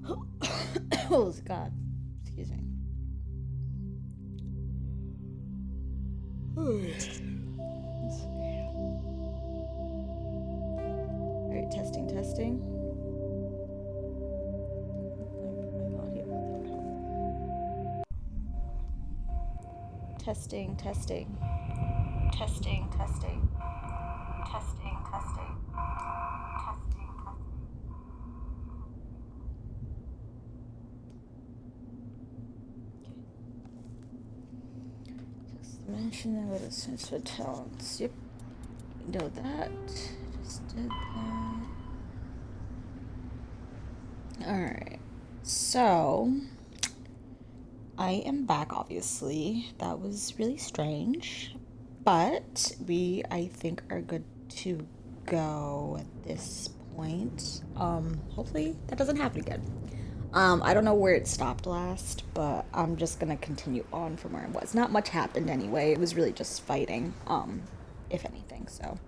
Oh, God. Excuse me. Alright, testing, testing. Testing, testing. Testing, testing. Testing, testing. Testing, testing. Mention that with a sense of talents. Yep. Know that. Just did that. Alright. So I am back, obviously. That was really strange. But we, I think, are good to go at this point. Hopefully that doesn't happen again. I don't know where it stopped last, but I'm just gonna continue on from where it was. Not much happened anyway. It was really just fighting, if anything. So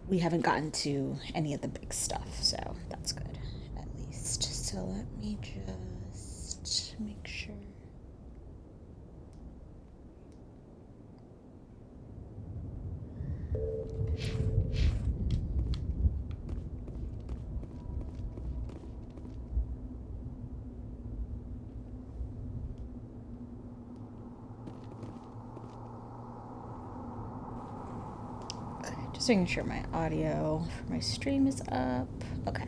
we haven't gotten to any of the big stuff, so that's good, at least. So let me just make sure. Just making sure my audio for my stream is up. Okay.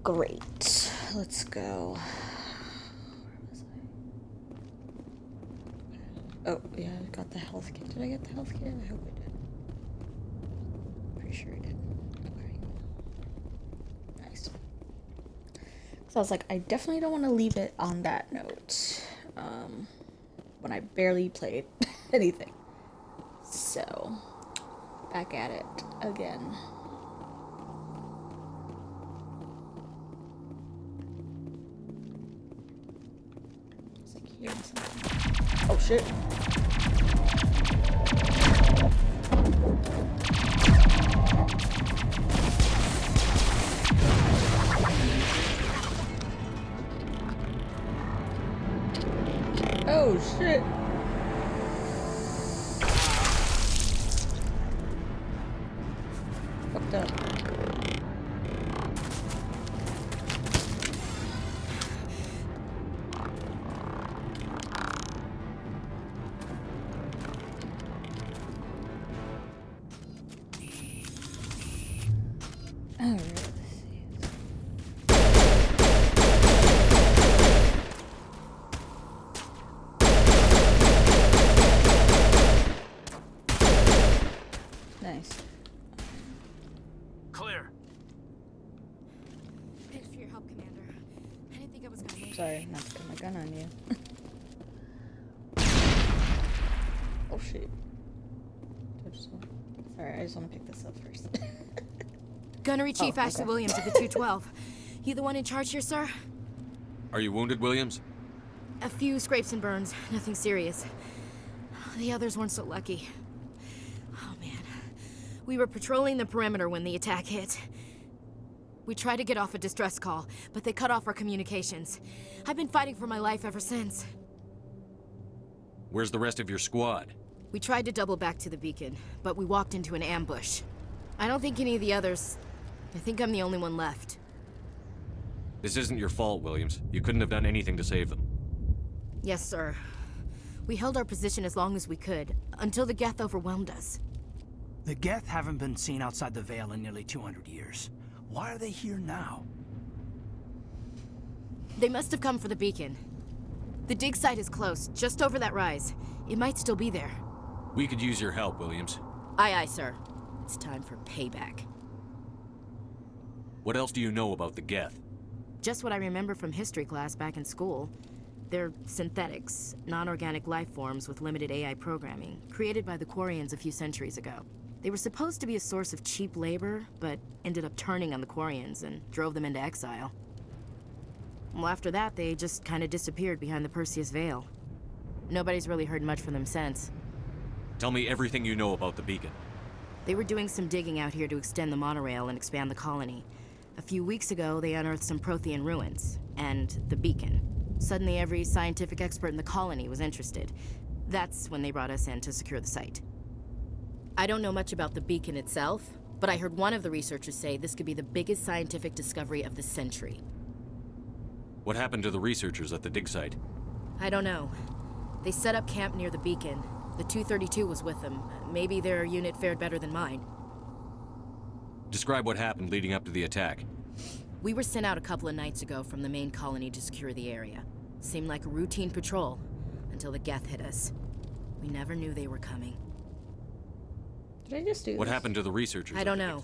Great. Let's go. Where was I? Oh, yeah, I got the health kit. Did I get the health kit? I hope I did. Pretty sure I did. Okay. Nice. So I was like, I definitely don't want to leave it on that note. When I barely played anything. So back at it again. It's like hearing something. Oh shit. Oh shit. Fucked up. Alright, let's see. Nice. Clear. Thanks for your help, Commander. I didn't think I was gonna make it. Sorry, not to put my gun on you. Oh shit. Sorry, I just want to pick this up first. Gunnery Chief Ashley okay. Williams of the 212. You the one in charge here, sir? Are you wounded, Williams? A few scrapes and burns, nothing serious. The others weren't so lucky. Oh man. We were patrolling the perimeter when the attack hit. We tried to get off a distress call, but they cut off our communications. I've been fighting for my life ever since. Where's the rest of your squad? We tried to double back to the beacon, but we walked into an ambush. I don't think any of the others... I think I'm the only one left. This isn't your fault, Williams. You couldn't have done anything to save them. Yes, sir. We held our position as long as we could, until the Geth overwhelmed us. The Geth haven't been seen outside the Veil in nearly 200 years. Why are they here now? They must have come for the beacon. The dig site is close, just over that rise. It might still be there. We could use your help, Williams. Aye, aye, sir. It's time for payback. What else do you know about the Geth? Just what I remember from history class back in school. They're synthetics, non-organic life forms with limited AI programming, created by the Quarians a few centuries ago. They were supposed to be a source of cheap labor, but ended up turning on the Quarians and drove them into exile. Well, after that, they just kind of disappeared behind the Perseus Veil. Nobody's really heard much from them since. Tell me everything you know about the beacon. They were doing some digging out here to extend the monorail and expand the colony. A few weeks ago, they unearthed some Prothean ruins, and the beacon. Suddenly, every scientific expert in the colony was interested. That's when they brought us in to secure the site. I don't know much about the beacon itself, but I heard one of the researchers say this could be the biggest scientific discovery of the century. What happened to the researchers at the dig site? I don't know. They set up camp near the beacon. The 232 was with them. Maybe their unit fared better than mine. Describe what happened leading up to the attack. We were sent out a couple of nights ago from the main colony to secure the area. Seemed like a routine patrol, until the Geth hit us. We never knew they were coming. Did I just do What this? happened to the researchers? I don't know.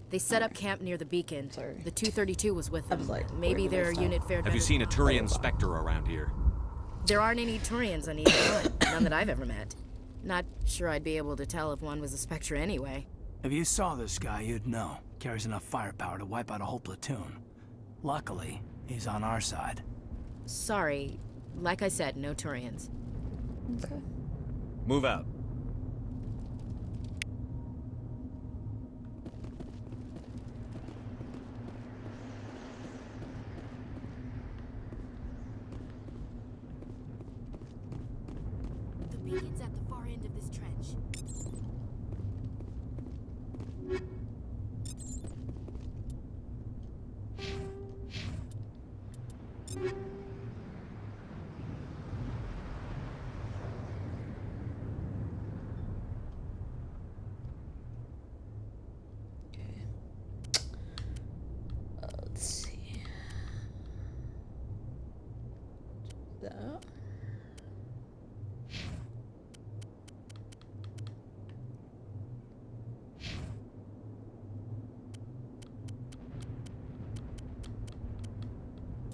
They set up camp near the beacon. Sorry. The 232 was with them. was like, Maybe where did their they stop? unit fared better. Have you seen a than Turian Spectre around here? There aren't any Turians on either one. None that I've ever met. Not sure I'd be able to tell if one was a Spectre anyway. If you saw this guy, you'd know. Carries enough firepower to wipe out a whole platoon. Luckily, he's on our side. Sorry. Like I said, no Turians. Okay. Move out. The beacon's at the far end of this trench. Let's see. That.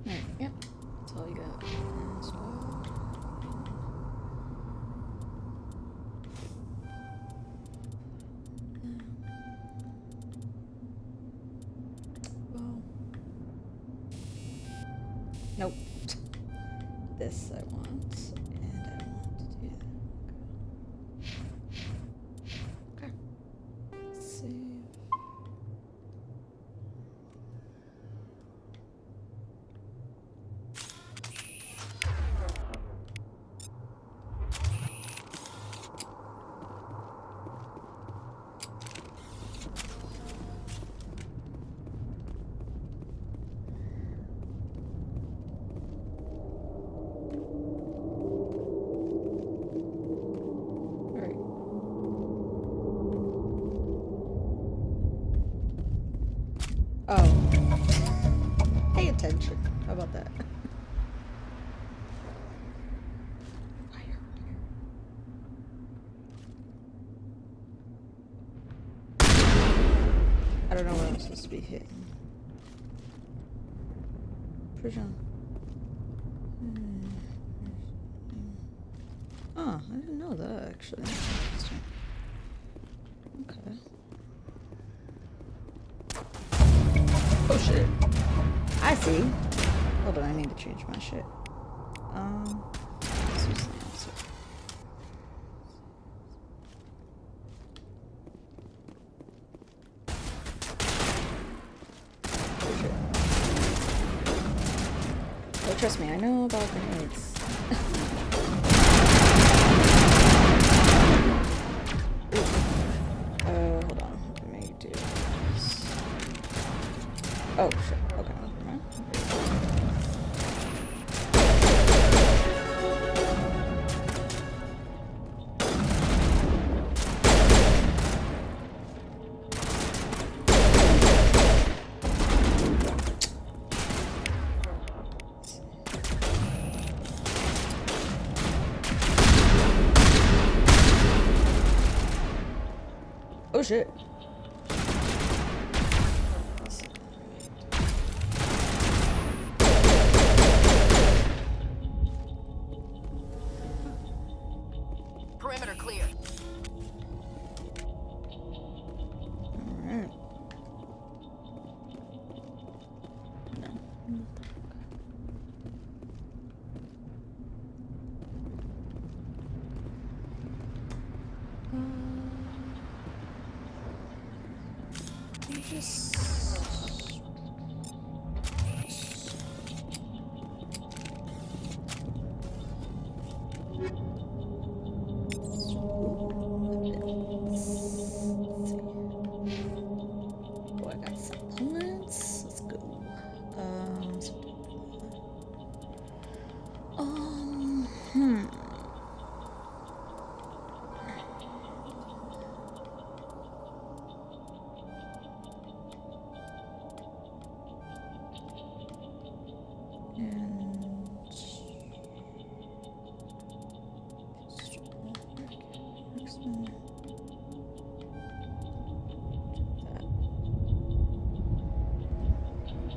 Alright, yep. That's all you got. So, well. Nope. This I want, and I want to do that. Okay. Save. Alright. Oh. Pay attention. How about that? Fire. I don't know what I'm supposed to be hitting. Prison. Oh, I didn't know that actually. That's interesting. Okay. Oh shit. I see. Hold on, I need to change my shit. This was the answer. Oh shit. Oh, trust me, I know about grenades. Hold on. Let me do this. Oh, shit. Okay, never mind. Oh shit. Perimeter clear. Alright. No. Just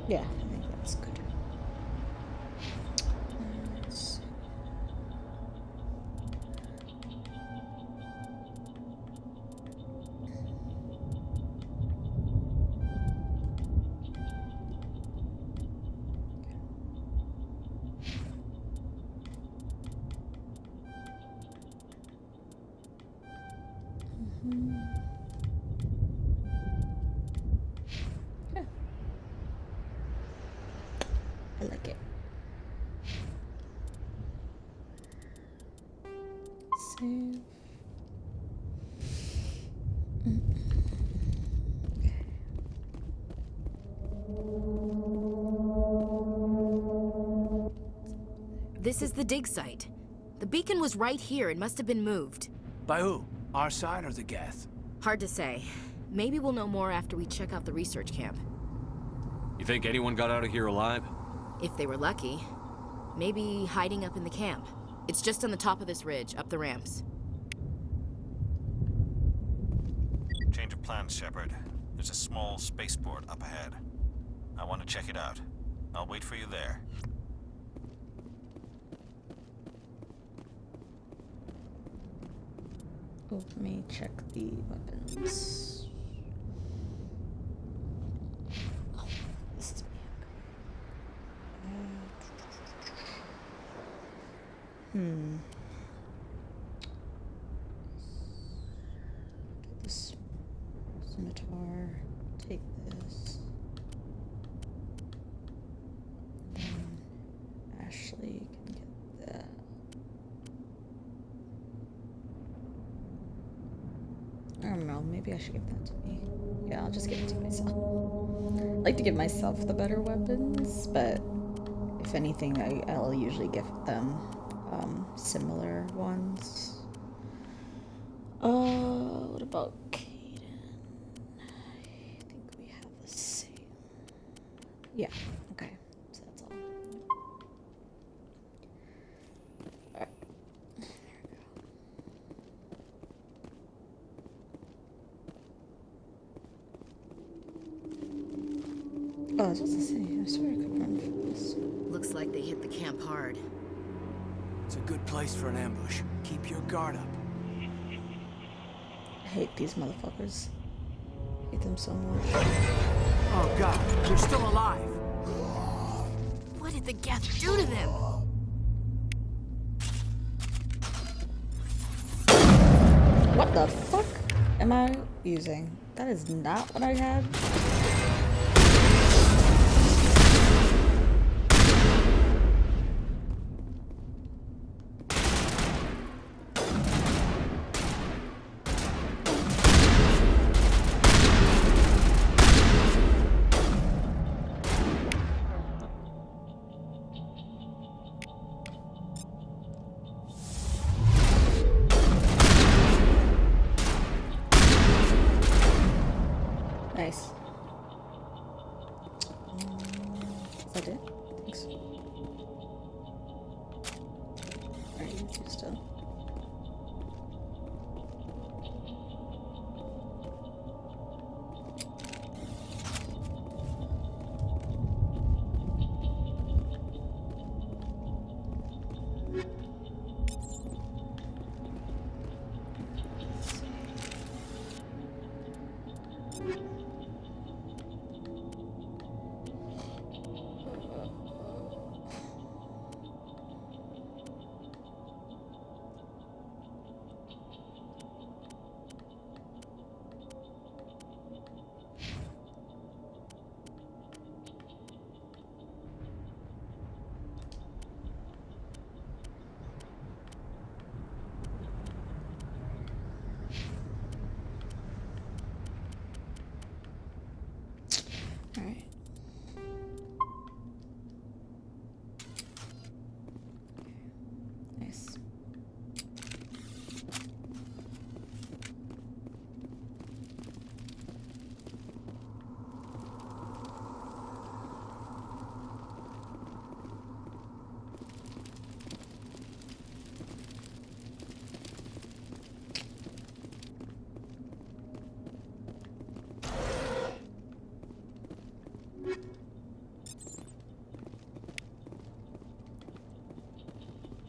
Yeah, I think that's good. Let's see. Yeah, I like it. Save. This is the dig site. The beacon was right here. It must have been moved. By who? Our side or the Geth? Hard to say. Maybe we'll know more after we check out the research camp. You think anyone got out of here alive? If they were lucky. Maybe hiding up in the camp. It's just on the top of this ridge, up the ramps. Change of plans, Shepard. There's a small spaceport up ahead. I want to check it out. I'll wait for you there. Oh, let me check the weapons. Oh, this is me. Get this scimitar. Take this. Then Ashley can get that. I don't know, maybe I should give that to me. Yeah, I'll just give it to myself. I like to give myself the better weapons, but if anything, I'll usually give them similar ones. What about Kaden? I think we have the same. Yeah, okay. So that's all. Alright. There we go. Oh, I was supposed to say, I swear I could run for this. Looks like they hit the camp hard. It's a good place for an ambush. Keep your guard up. I hate these motherfuckers. I hate them so much. Oh god, you're still alive! What did the Geth do to them? What the fuck am I using? That is not what I had. Nice. Is that it? Thanks. Alright, you two still.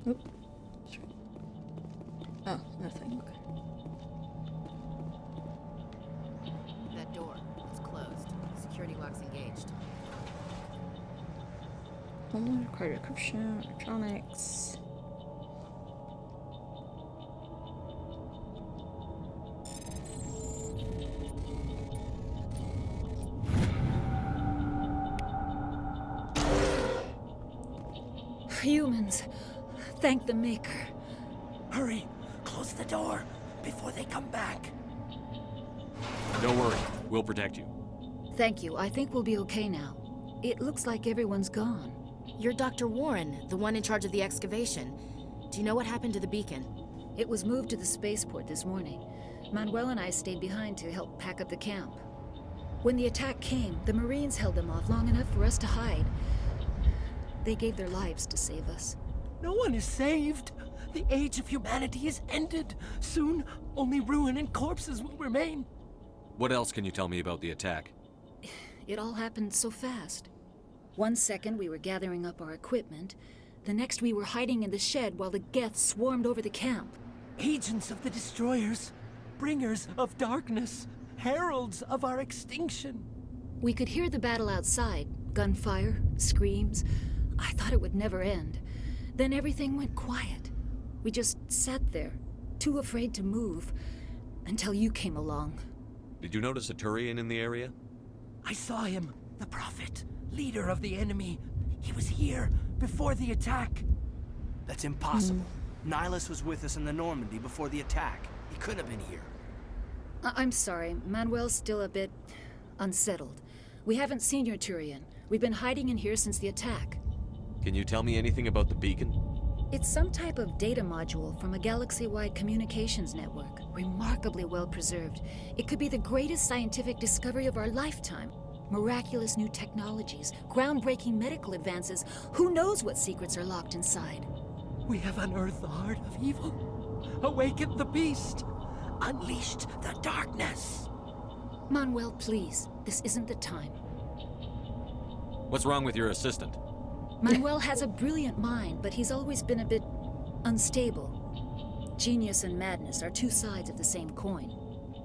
Oop. Oh, nothing. Okay. That door, it's closed. Security lock's engaged. Only required encryption, electronics. Humans, thank the Maker. Hurry! Close the door before they come back. Don't worry. We'll protect you. Thank you. I think we'll be okay now. It looks like everyone's gone. You're Dr. Warren, the one in charge of the excavation. Do you know what happened to the beacon? It was moved to the spaceport this morning. Manuel and I stayed behind to help pack up the camp. When the attack came, the Marines held them off long enough for us to hide. They gave their lives to save us. No one is saved. The age of humanity is ended. Soon, only ruin and corpses will remain. What else can you tell me about the attack? It all happened so fast. 1 second we were gathering up our equipment. The next we were hiding in the shed while the Geth swarmed over the camp. Agents of the destroyers, bringers of darkness, heralds of our extinction. We could hear the battle outside. Gunfire, screams. I thought it would never end. Then everything went quiet. We just sat there, too afraid to move, until you came along. Did you notice a Turian in the area? I saw him, the Prophet, leader of the enemy. He was here before the attack. That's impossible. Nihilus was with us in the Normandy before the attack. He couldn't have been here. I'm sorry, Manuel's still a bit unsettled. We haven't seen your Turian. We've been hiding in here since the attack. Can you tell me anything about the beacon? It's some type of data module from a galaxy-wide communications network, remarkably well preserved. It could be the greatest scientific discovery of our lifetime. Miraculous new technologies, groundbreaking medical advances. Who knows what secrets are locked inside? We have unearthed the heart of evil, awakened the beast, unleashed the darkness. Manuel, please, this isn't the time. What's wrong with your assistant? Manuel has a brilliant mind, but he's always been a bit unstable. Genius and madness are two sides of the same coin.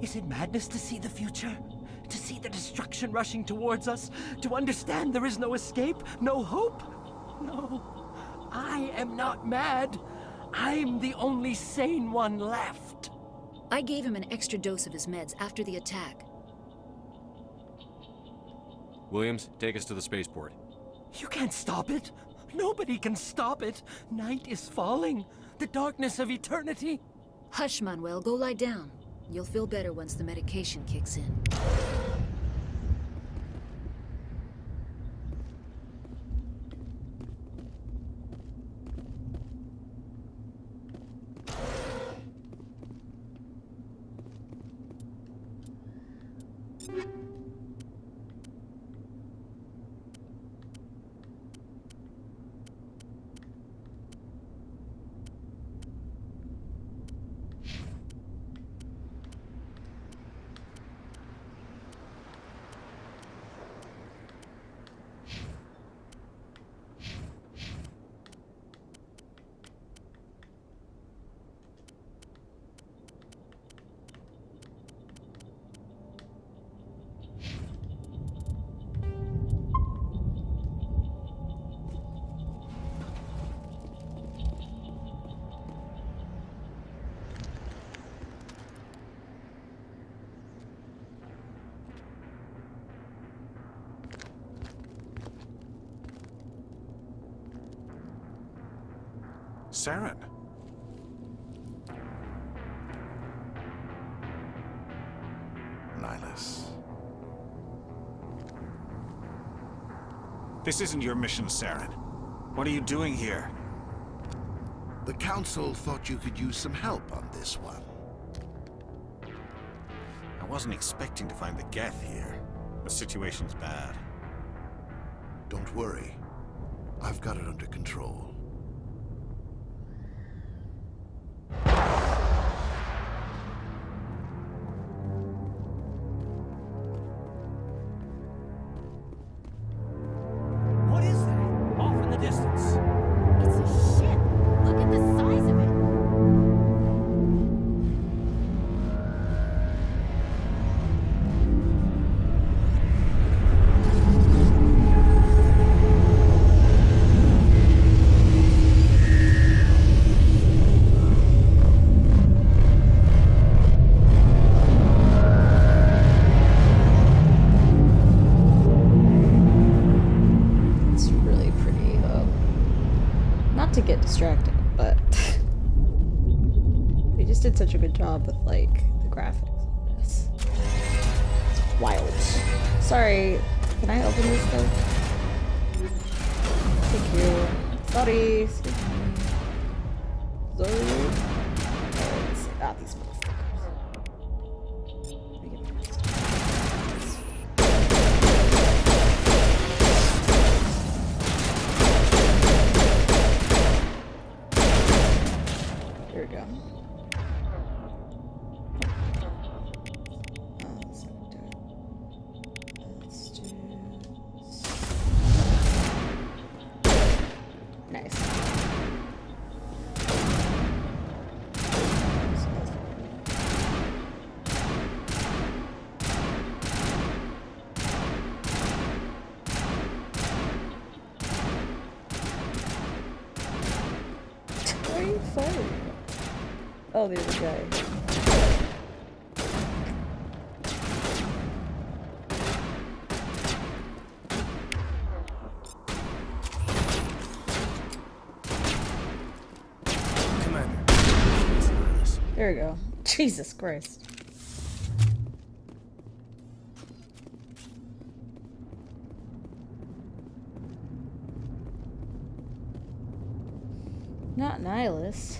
Is it madness to see the future? To see the destruction rushing towards us? To understand there is no escape? No hope? No. I am not mad. I'm the only sane one left. I gave him an extra dose of his meds after the attack. Williams, take us to the spaceport. You can't stop it. Nobody can stop it. Night is falling. The darkness of eternity. Hush, Manuel. Go lie down. You'll feel better once the medication kicks in. Saren. Nihilus. This isn't your mission, Saren. What are you doing here? The Council thought you could use some help on this one. I wasn't expecting to find the Geth here. The situation's bad. Don't worry. I've got it under control. What is that? Off in the distance. It's a ship! Look at the to get distracted, but they just did such a good job with like the graphics of this. It's wild. Sorry, can I open this though? Thank you. Sorry. Excuse me. Sorry. Alright, let's see. Ah, these motherfuckers. Let me get this. Here we go. Let's do nice. Why are you fighting? Oh, there's a guy. Commander, it's Nihilus. There we go. Jesus Christ. Not Nihilus.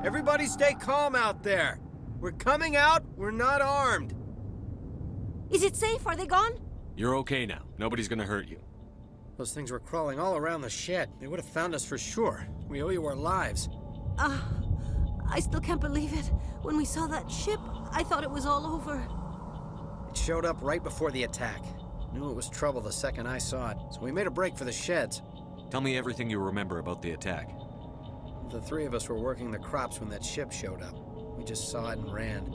Everybody stay calm out there. We're coming out, we're not armed. Is it safe? Are they gone? You're okay now. Nobody's gonna hurt you. Those things were crawling all around the shed. They would have found us for sure. We owe you our lives. I still can't believe it. When we saw that ship, I thought it was all over. It showed up right before the attack. Knew it was trouble the second I saw it, so we made a break for the sheds. Tell me everything you remember about the attack. The three of us were working the crops when that ship showed up. We just saw it and ran.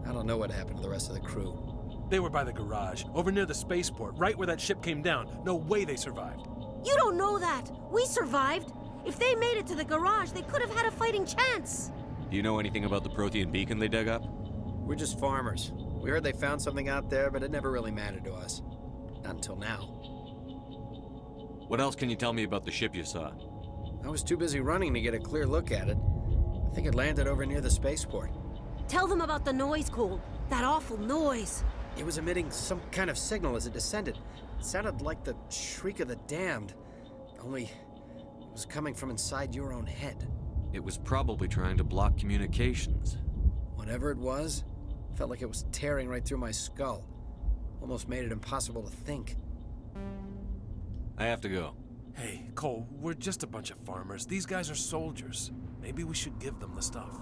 I don't know what happened to the rest of the crew. They were by the garage, over near the spaceport, right where that ship came down. No way they survived. You don't know that. We survived. If they made it to the garage, they could have had a fighting chance. Do you know anything about the Prothean beacon they dug up? We're just farmers. We heard they found something out there, but it never really mattered to us. Not until now. What else can you tell me about the ship you saw? I was too busy running to get a clear look at it. I think it landed over near the spaceport. Tell them about the noise, Cole. That awful noise. It was emitting some kind of signal as it descended. It sounded like the shriek of the damned, only it was coming from inside your own head. It was probably trying to block communications. Whatever it was, felt like it was tearing right through my skull. Almost made it impossible to think. I have to go. Hey, Cole, we're just a bunch of farmers. These guys are soldiers. Maybe we should give them the stuff.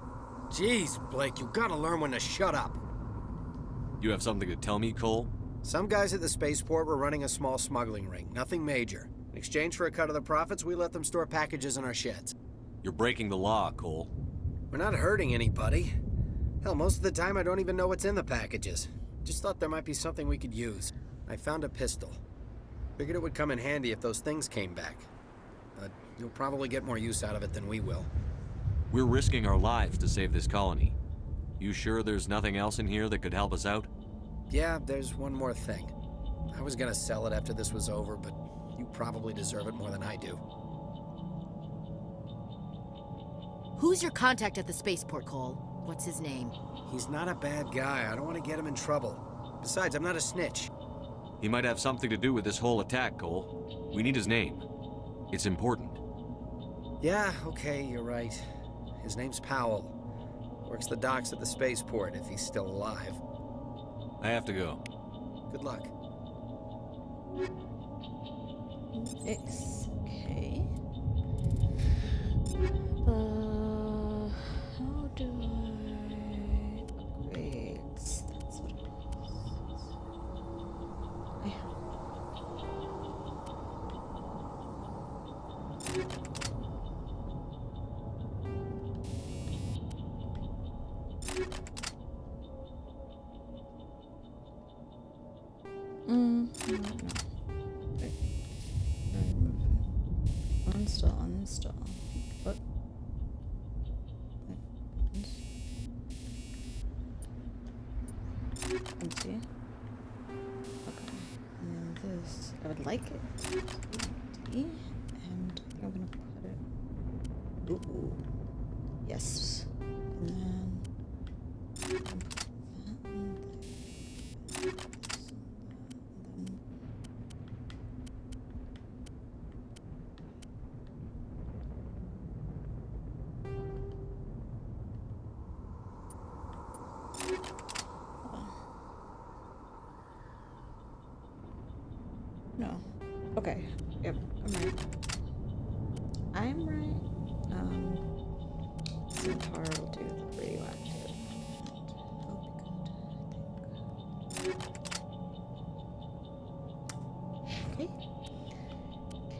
Jeez, Blake, you gotta learn when to shut up. You have something to tell me, Cole? Some guys at the spaceport were running a small smuggling ring, nothing major. In exchange for a cut of the profits, we let them store packages in our sheds. You're breaking the law, Cole. We're not hurting anybody. Hell, most of the time I don't even know what's in the packages. Just thought there might be something we could use. I found a pistol. Figured it would come in handy if those things came back. But you'll probably get more use out of it than we will. We're risking our lives to save this colony. You sure there's nothing else in here that could help us out? Yeah, there's one more thing. I was gonna sell it after this was over, but you probably deserve it more than I do. Who's your contact at the spaceport, Cole? What's his name? He's not a bad guy. I don't want to get him in trouble. Besides, I'm not a snitch. He might have something to do with this whole attack, Cole. We need his name. It's important. Yeah, okay, you're right. His name's Powell. Works the docks at the spaceport if he's still alive. I have to go. Good luck. X. Okay. How do I upgrade? That's what it is. No. Uninstall. What? Let's see. Okay. And then this, I would like it. D, and I'm gonna put it. Ooh. Yes. And then. Put that in there. No. Okay. Yep. I'm right. Centaur will do the radioactive. Okay.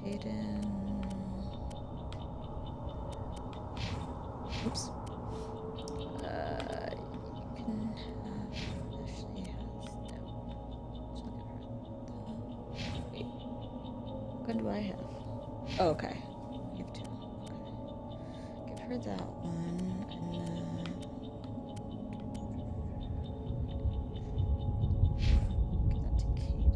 Caden. Oops. You can have. Ashley has. No. Wait. What gun do I have? Oh, okay. You have two. Okay. Give her that one, and then. Give that to Caden.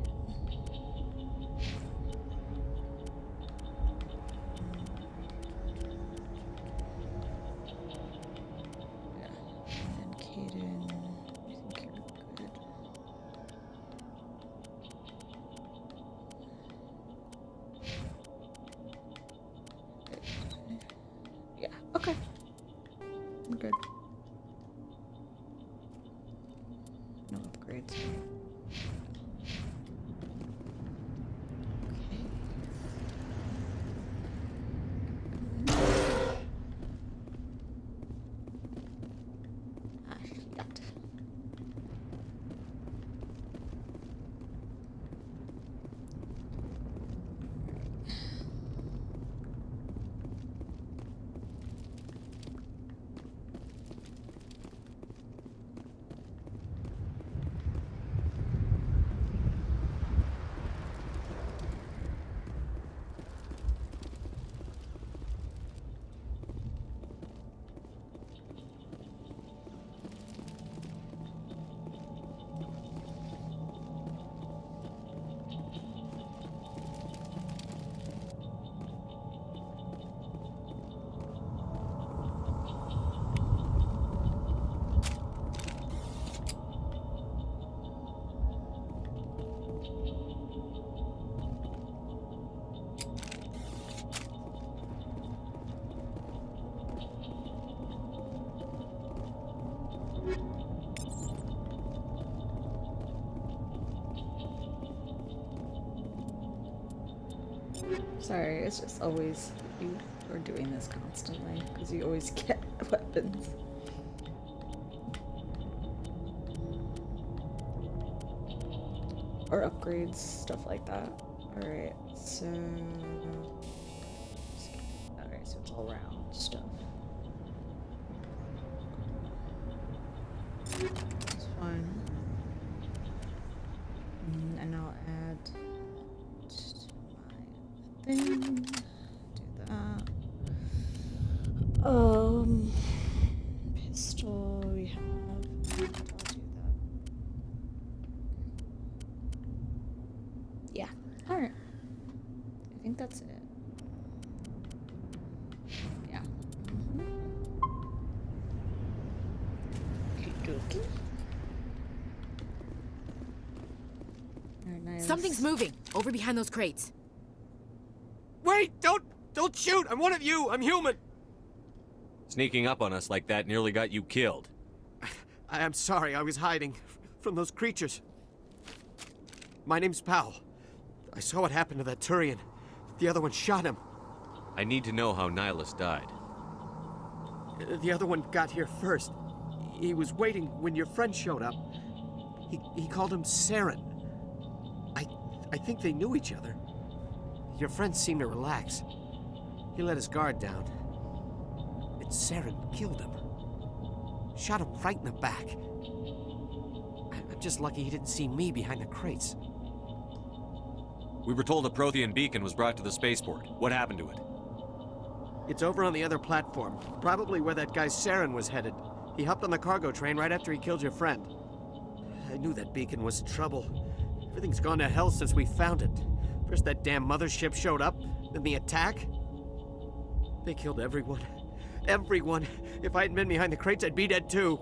Yeah. And Caden, I think you're good. Yeah, okay. I'm good. No upgrades. Okay. Shit. Sorry, it's just always you are doing this constantly because you always get weapons. Or upgrades, stuff like that. Alright, so. Alright, so it's all round stuff. That's fine. And I'll add to my thing. Do that. Pistol we have. I'll do that. Yeah. Alright. I think that's it. Yeah. Okey-dokey. Alright, nice. Something's moving over behind those crates. Wait! Don't shoot! I'm one of you! I'm human! Sneaking up on us like that nearly got you killed. I'm sorry, I was hiding from those creatures. My name's Powell. I saw what happened to that Turian. The other one shot him. I need to know how Nihilus died. The other one got here first. He was waiting when your friend showed up. He called him Saren. I think they knew each other. Your friend seemed to relax. He let his guard down. And Saren killed him. Shot him right in the back. I'm just lucky he didn't see me behind the crates. We were told a Prothean beacon was brought to the spaceport. What happened to it? It's over on the other platform, probably where that guy Saren was headed. He hopped on the cargo train right after he killed your friend. I knew that beacon was trouble. Everything's gone to hell since we found it. First that damn mothership showed up, then the attack. They killed everyone. Everyone! If I hadn't been behind the crates, I'd be dead too.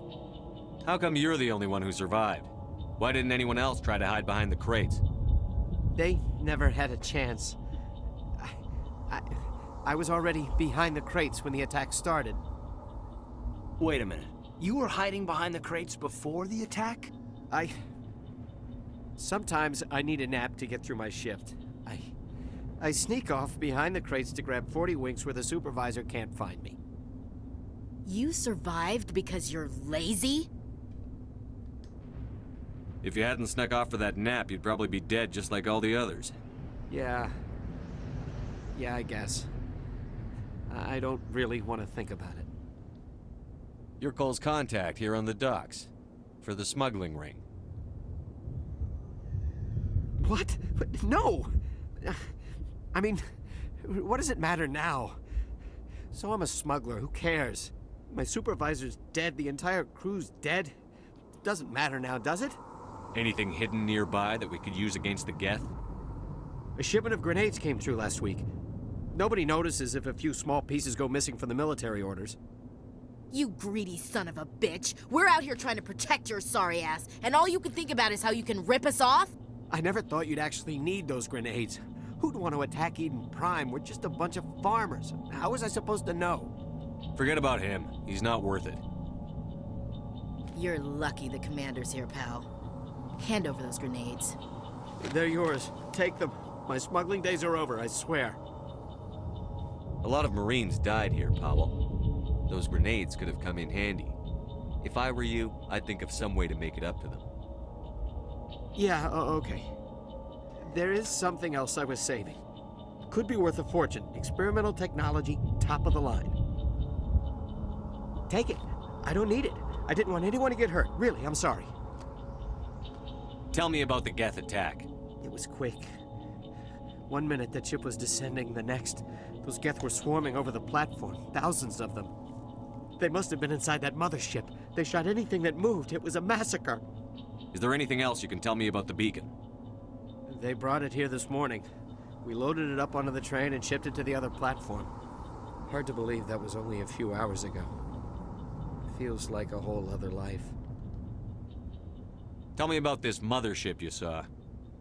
How come you're the only one who survived? Why didn't anyone else try to hide behind the crates? They never had a chance. I was already behind the crates when the attack started. Wait a minute. You were hiding behind the crates before the attack? Sometimes I need a nap to get through my shift. I sneak off behind the crates to grab 40 winks where the supervisor can't find me. You survived because you're lazy? If you hadn't snuck off for that nap, you'd probably be dead just like all the others. Yeah, I guess. I don't really want to think about it. You're Cole's contact here on the docks. For the smuggling ring. What? No! I mean, what does it matter now? So I'm a smuggler, who cares? My supervisor's dead, the entire crew's dead. Doesn't matter now, does it? Anything hidden nearby that we could use against the Geth? A shipment of grenades came through last week. Nobody notices if a few small pieces go missing from the military orders. You greedy son of a bitch. We're out here trying to protect your sorry ass, and all you can think about is how you can rip us off? I never thought you'd actually need those grenades. Who'd want to attack Eden Prime? We're just a bunch of farmers. How was I supposed to know? Forget about him. He's not worth it. You're lucky the commander's here, pal. Hand over those grenades. They're yours. Take them. My smuggling days are over, I swear. A lot of Marines died here, Powell. Those grenades could have come in handy. If I were you, I'd think of some way to make it up to them. Yeah, okay. There is something else I was saving. Could be worth a fortune. Experimental technology, top of the line. Take it. I don't need it. I didn't want anyone to get hurt. Really, I'm sorry. Tell me about the Geth attack. It was quick. 1 minute that ship was descending, the next, those Geth were swarming over the platform. Thousands of them. They must have been inside that mothership. They shot anything that moved. It was a massacre. Is there anything else you can tell me about the beacon? They brought it here this morning. We loaded it up onto the train and shipped it to the other platform. Hard to believe that was only a few hours ago. Feels like a whole other life. Tell me about this mothership you saw.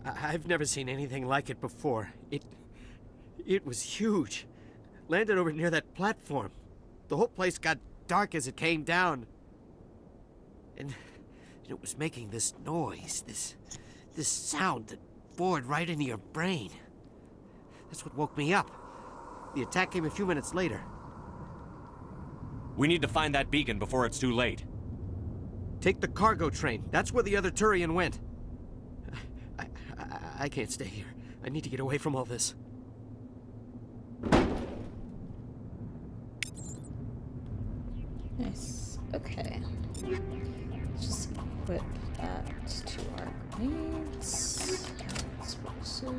I've never seen anything like it before. It was huge. Landed over near that platform. The whole place got dark as it came down. And it was making this noise, this sound that bored right into your brain. That's what woke me up. The attack came a few minutes later. We need to find that beacon before it's too late. Take the cargo train. That's where the other Turian went. I can't stay here. I need to get away from all this. Nice. Okay. Let's just equip that to our grenades. Explosive.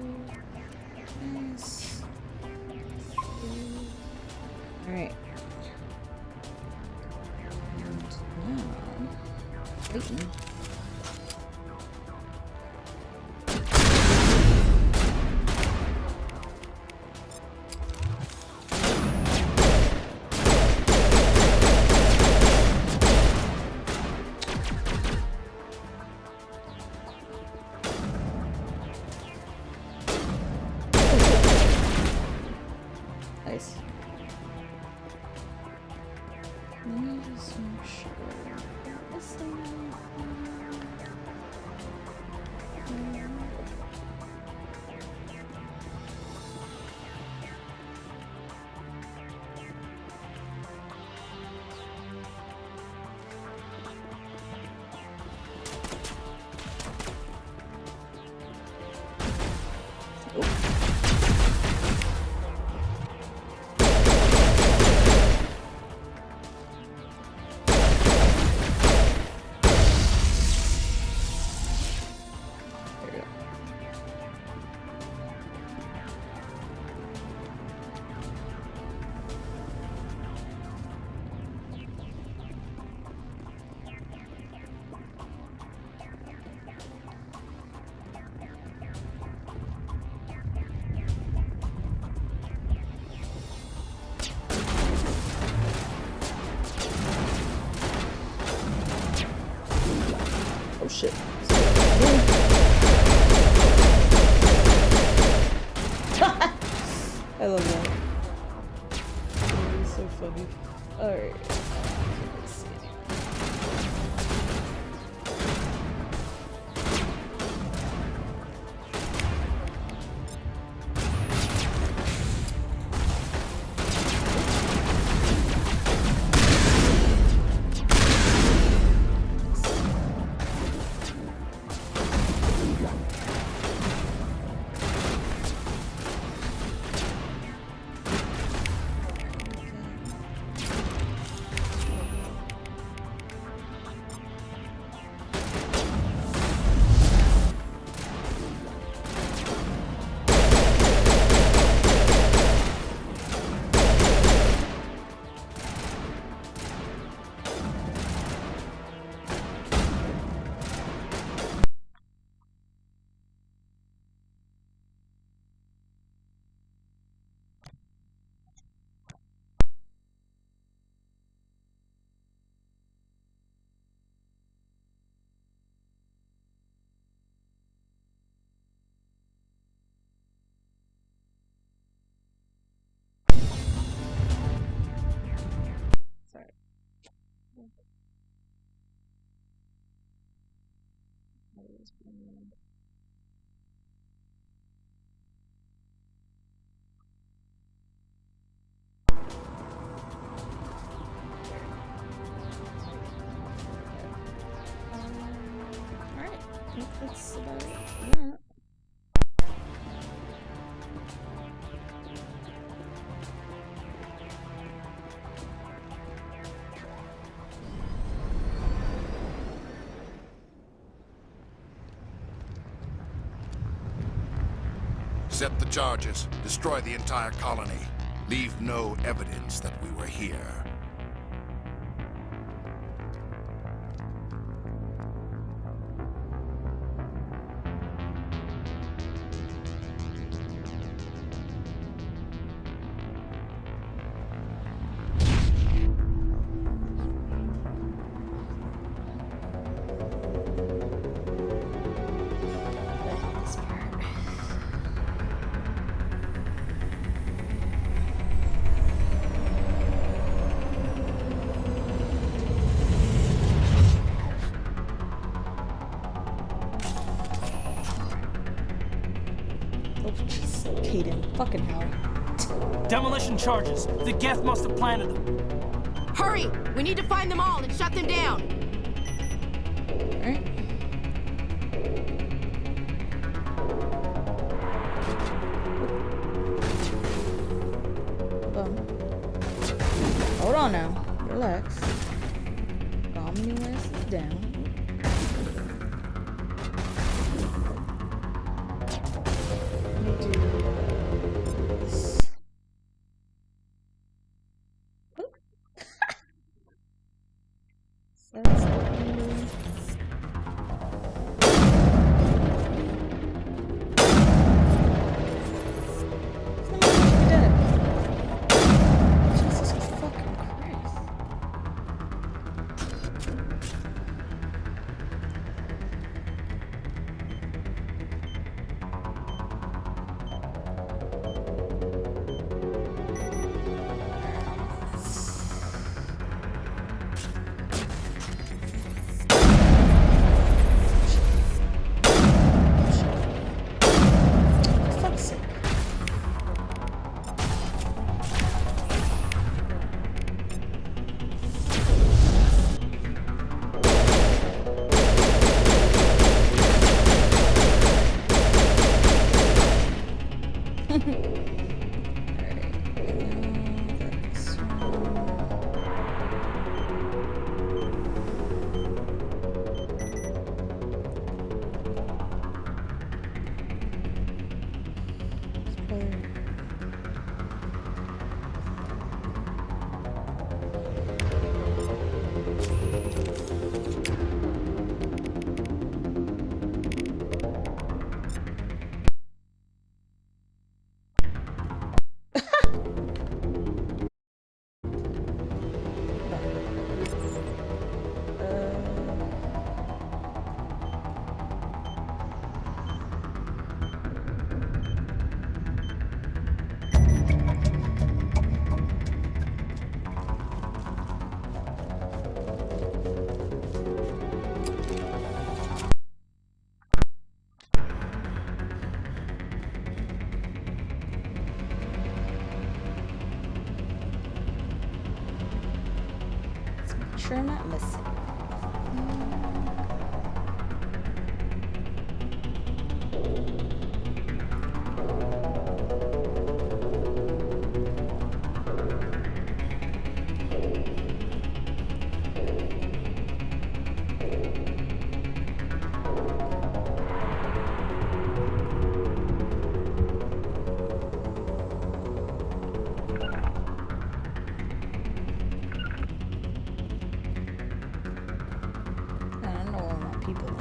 Nice. Alright. And now, waiting. Nice. Let me just make sure I'm missing anything. There I love that. That is so funny. Alright. Let's see. Alright, I think that's about it. Yeah. Set the charges. Destroy the entire colony. Leave no evidence that we were here. This part. Oh, jeez, Caden. Fucking hell. Demolition charges. The Geth must have planted them. Hurry! We need to find them all and shut them down! Alright. Hold on now. Relax. Calm your asses down. Let me do this. Oop. That's the end. Jesus fucking Christ. For fuck's sake. sure I'm not missing. I don't know where my people at.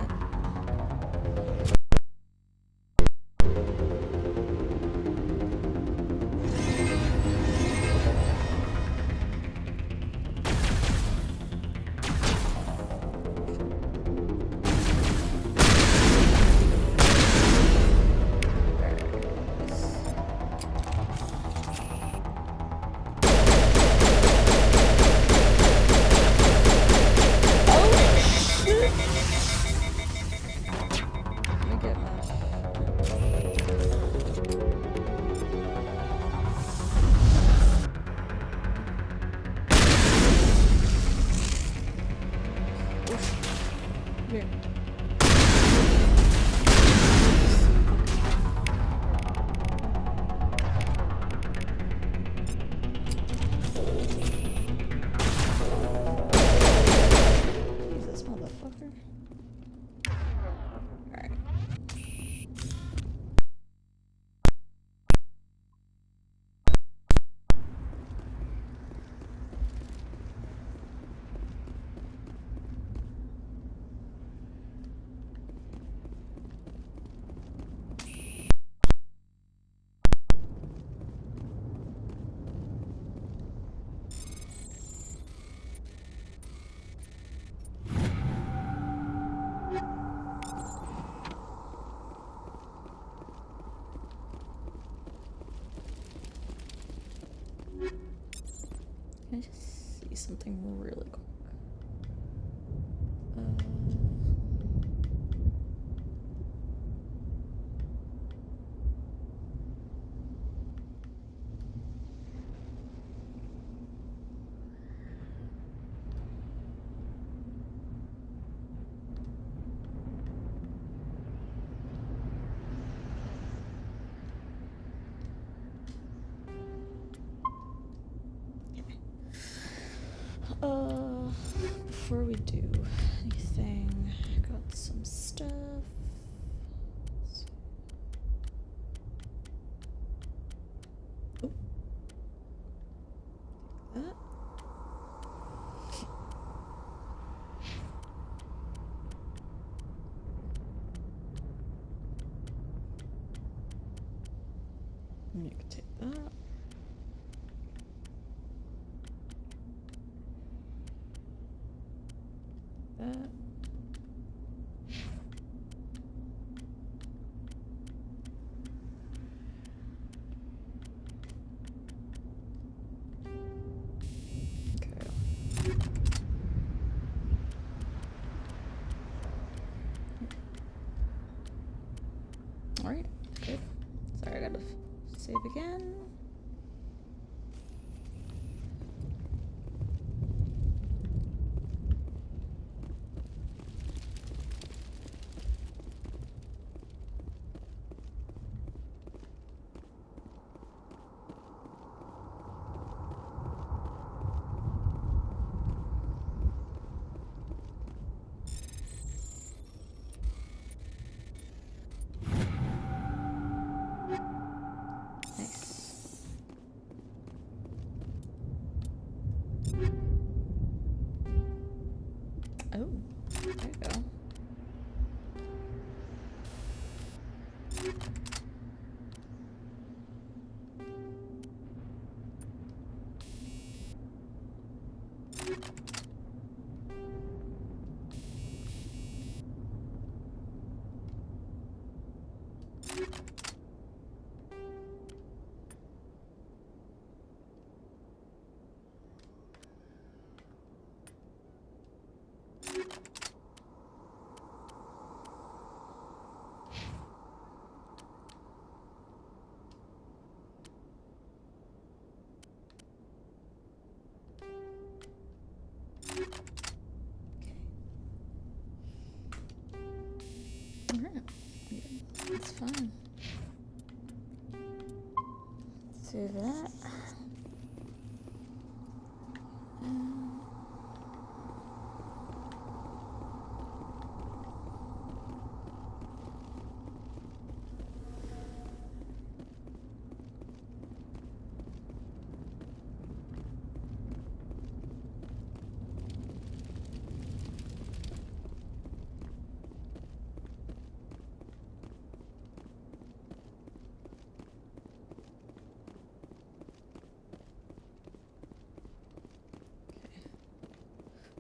Let me get my... Here. Jesus, motherfucker. Alright. Can I just see something really quick? Before we do anything, I got some stuff. Oh. Take that. And you can take that. That. Okay. Alright, good. Sorry, I gotta save again. Nice. Oh, there you go. do that.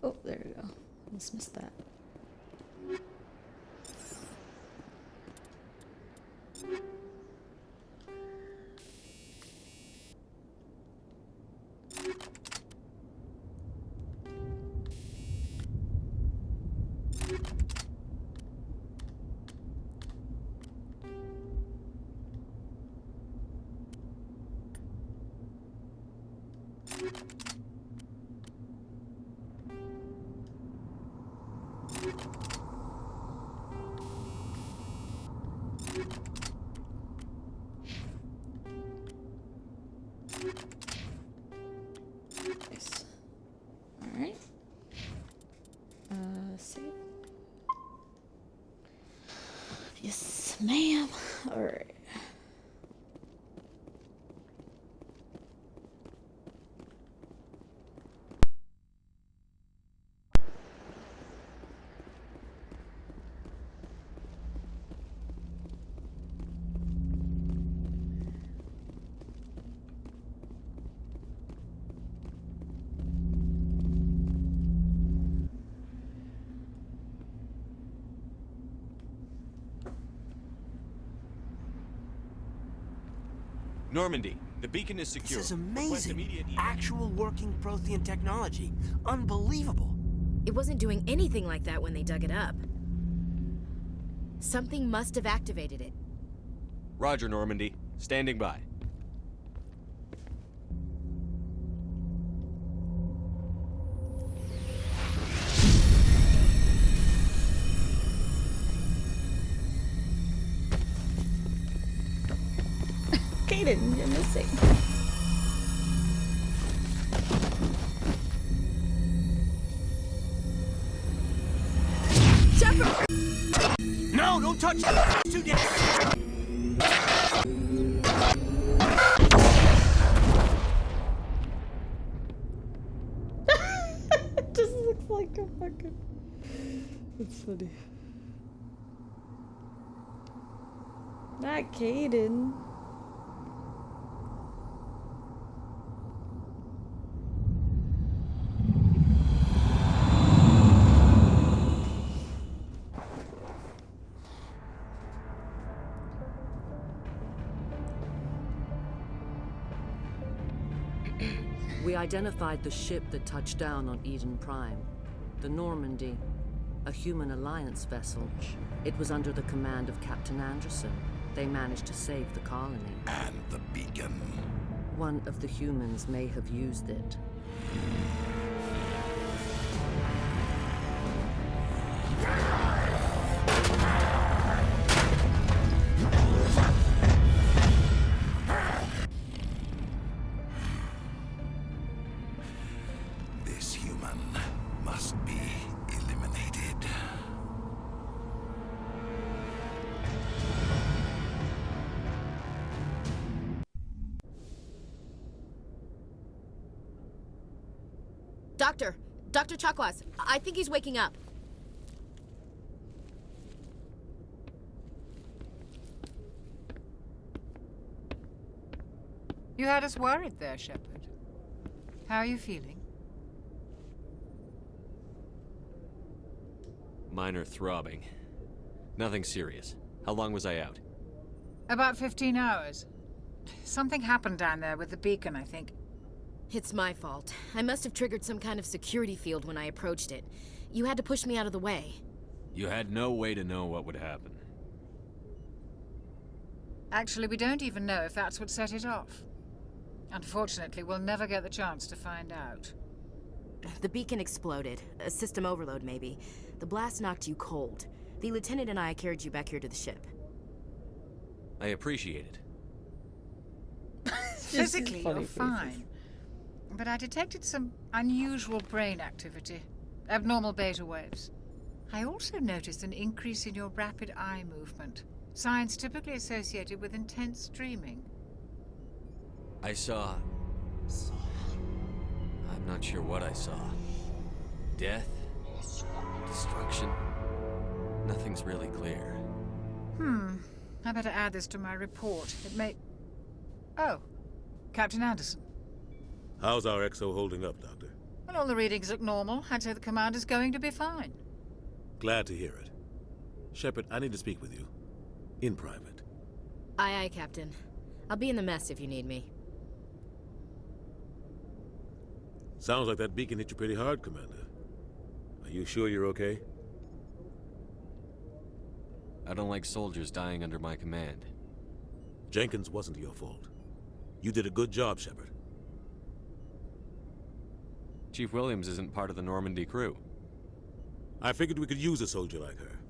Oh, there we go. Almost missed that. Nice. Alright. Save. Yes, ma'am. Alright. Normandy, the beacon is secure. This is Request amazing. immediate Actual working Prothean technology. Unbelievable. It wasn't doing anything like that when they dug it up. Something must have activated it. Roger, Normandy. Standing by. Kaden, you're missing. No, don't touch it! It's too dangerous! It just looks like a fucking... That's funny. Not Kaden. We identified the ship that touched down on Eden Prime. The Normandy, a human alliance vessel. It was under the command of Captain Anderson. They managed to save the colony. And the beacon. One of the humans may have used it. This human must be eliminated. Dr. Chakwas, I think he's waking up. You had us worried there, Shepard. How are you feeling? Minor throbbing. Nothing serious. How long was I out? About 15 hours. Something happened down there with the beacon, I think. It's my fault. I must have triggered some kind of security field when I approached it. You had to push me out of the way. You had no way to know what would happen. Actually, we don't even know if that's what set it off. Unfortunately, we'll never get the chance to find out. The beacon exploded. A system overload, maybe. The blast knocked you cold. The lieutenant and I carried you back here to the ship. I appreciate it. Physically, funny you're faces. fine. But I detected some unusual brain activity, abnormal beta waves. I also noticed an increase in your rapid eye movement, signs typically associated with intense dreaming. I saw... I'm not sure what I saw. Death? Destruction? Nothing's really clear. I better add this to my report. It may... Oh, Captain Anderson. How's our XO holding up, Doctor? Well, all the readings look normal. I'd say the commander's going to be fine. Glad to hear it. Shepard, I need to speak with you. In private. Aye, aye, Captain. I'll be in the mess if you need me. Sounds like that beacon hit you pretty hard, Commander. Are you sure you're okay? I don't like soldiers dying under my command. Jenkins wasn't your fault. You did a good job, Shepard. Chief Williams isn't part of the Normandy crew. I figured we could use a soldier like her.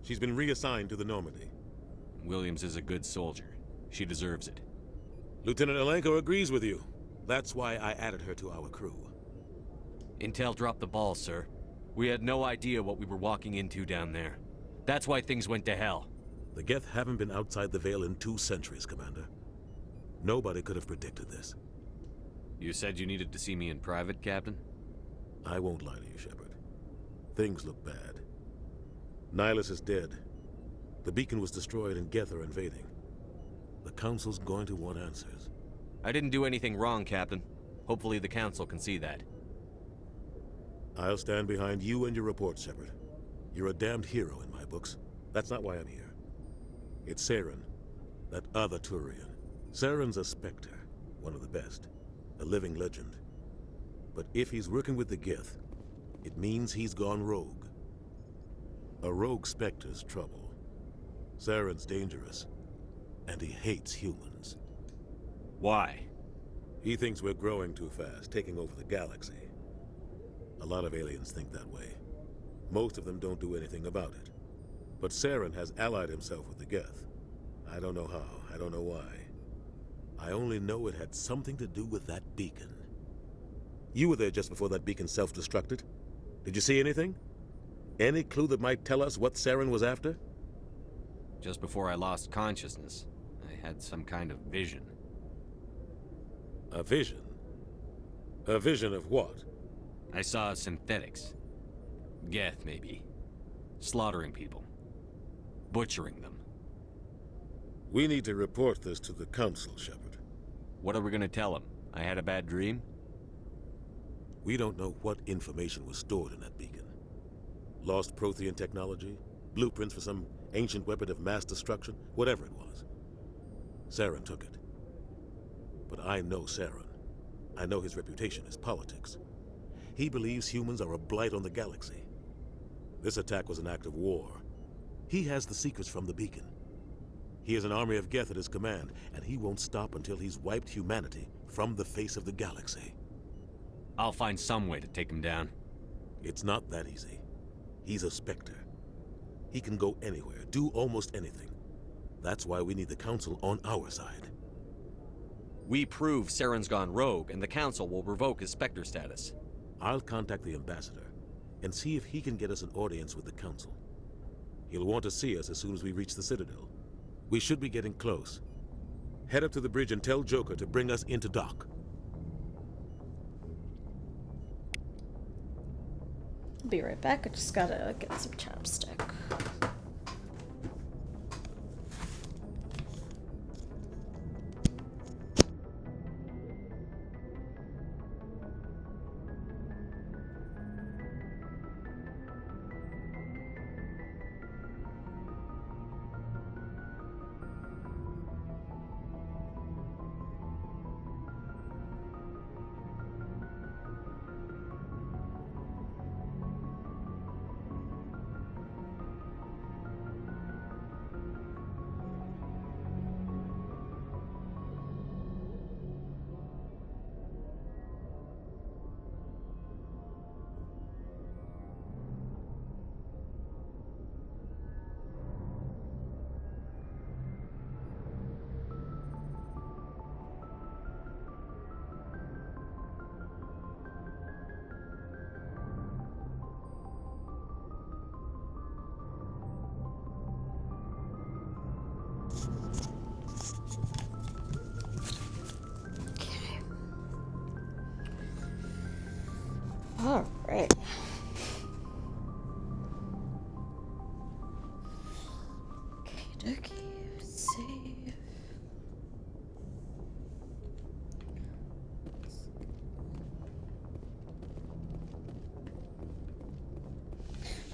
She's been reassigned to the Normandy. Williams is a good soldier. She deserves it. Lieutenant Alenko agrees with you. That's why I added her to our crew. Intel dropped the ball, sir. We had no idea what we were walking into down there. That's why things went to hell. The Geth haven't been outside the Veil in 2 centuries, Commander. Nobody could have predicted this. You said you needed to see me in private, Captain? I won't lie to you, Shepard. Things look bad. Nihilus is dead. The beacon was destroyed and Geth are invading. The Council's going to want answers. I didn't do anything wrong, Captain. Hopefully the Council can see that. I'll stand behind you and your report, Shepard. You're a damned hero in my books. That's not why I'm here. It's Saren, that other Turian. Saren's a Spectre, one of the best. A living legend. But if he's working with the Geth, it means he's gone rogue. A rogue Spectre's trouble. Saren's dangerous, and he hates humans. Why? He thinks we're growing too fast, taking over the galaxy. A lot of aliens think that way. Most of them don't do anything about it. But Saren has allied himself with the Geth. I don't know how, I don't know why. I only know it had something to do with that beacon. You were there just before that beacon self-destructed. Did you see anything? Any clue that might tell us what Saren was after? Just before I lost consciousness, I had some kind of vision. A vision? A vision of what? I saw synthetics. Geth, maybe. Slaughtering people. Butchering them. We need to report this to the Council, Shepard. What are we gonna tell them? I had a bad dream? We don't know what information was stored in that beacon. Lost Prothean technology? Blueprints for some ancient weapon of mass destruction? Whatever it was. Saren took it. But I know Saren. I know his reputation is politics. He believes humans are a blight on the galaxy. This attack was an act of war. He has the secrets from the beacon. He has an army of Geth at his command, and he won't stop until he's wiped humanity from the face of the galaxy. I'll find some way to take him down. It's not that easy. He's a Spectre. He can go anywhere, do almost anything. That's why we need the Council on our side. We prove Saren's gone rogue, and the Council will revoke his Spectre status. I'll contact the Ambassador and see if he can get us an audience with the Council. He'll want to see us as soon as we reach the Citadel. We should be getting close. Head up to the bridge and tell Joker to bring us into dock. I'll be right back. I just gotta get some chapstick. All right. Okay, save.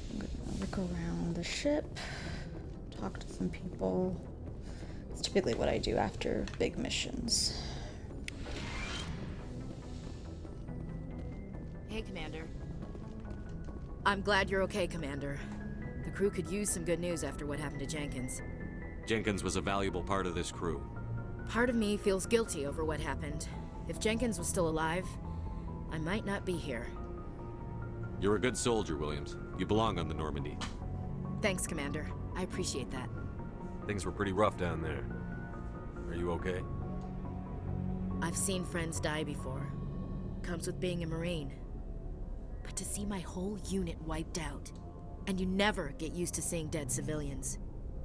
I'm gonna look around the ship, talk to some people. It's typically what I do after big missions. Hey, Commander. I'm glad you're okay, Commander. The crew could use some good news after what happened to Jenkins. Jenkins was a valuable part of this crew. Part of me feels guilty over what happened. If Jenkins was still alive, I might not be here. You're a good soldier, Williams. You belong on the Normandy. Thanks, Commander. I appreciate that. Things were pretty rough down there. Are you okay? I've seen friends die before. Comes with being a Marine. But to see my whole unit wiped out, and you never get used to seeing dead civilians.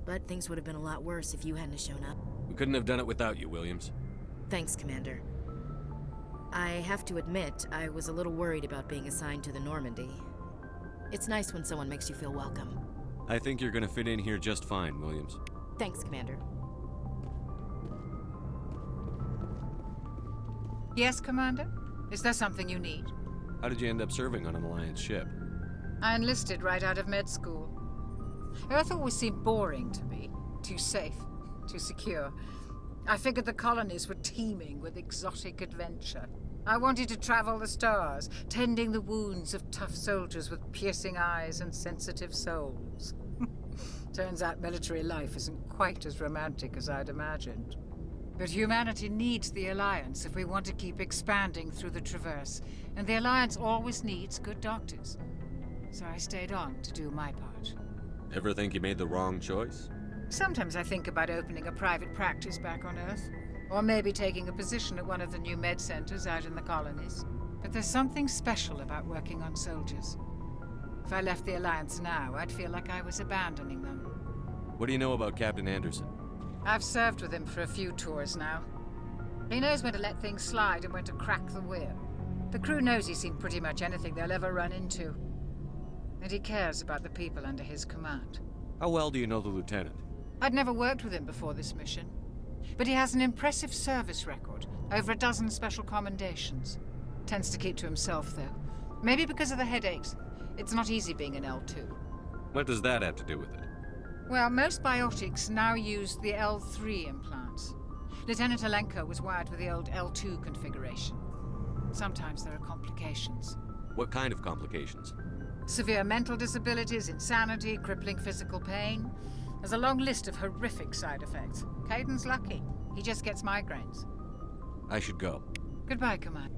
But things would have been a lot worse if you hadn't shown up. We couldn't have done it without you, Williams. Thanks, Commander. I have to admit, I was a little worried about being assigned to the Normandy. It's nice when someone makes you feel welcome. I think you're gonna fit in here just fine, Williams. Thanks, Commander. Yes, Commander? Is there something you need? How did you end up serving on an Alliance ship? I enlisted right out of med school. Earth always seemed boring to me. Too safe, too secure. I figured the colonies were teeming with exotic adventure. I wanted to travel the stars, tending the wounds of tough soldiers with piercing eyes and sensitive souls. Turns out military life isn't quite as romantic as I'd imagined. But humanity needs the Alliance if we want to keep expanding through the Traverse, and the Alliance always needs good doctors. So I stayed on to do my part. Ever think you made the wrong choice? Sometimes I think about opening a private practice back on Earth, or maybe taking a position at one of the new med centers out in the colonies. But there's something special about working on soldiers. If I left the Alliance now, I'd feel like I was abandoning them. What do you know about Captain Anderson? I've served with him for a few tours now. He knows when to let things slide and when to crack the whip. The crew knows he's seen pretty much anything they'll ever run into. And he cares about the people under his command. How well do you know the lieutenant? I'd never worked with him before this mission. But he has an impressive service record, over a dozen special commendations. Tends to keep to himself, though. Maybe because of the headaches. It's not easy being an L2. What does that have to do with it? Well, most biotics now use the L3 implants. Lieutenant Alenko was wired with the old L2 configuration. Sometimes there are complications. What kind of complications? Severe mental disabilities, insanity, crippling physical pain. There's a long list of horrific side effects. Caden's lucky. He just gets migraines. I should go. Goodbye, Commander.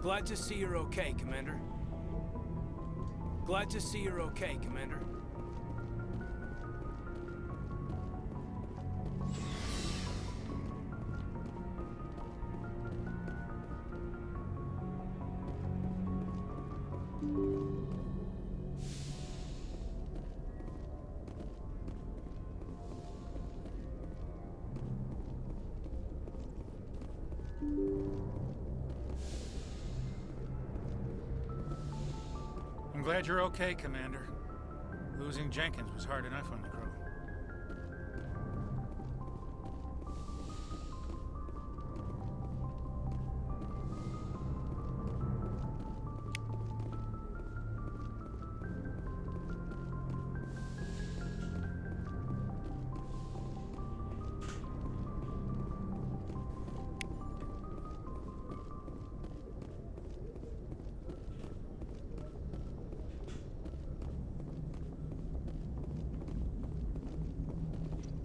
Glad to see you're okay, Commander. Glad to see you're okay, Commander. I'm glad you're okay, Commander. Losing Jenkins was hard enough on the crew.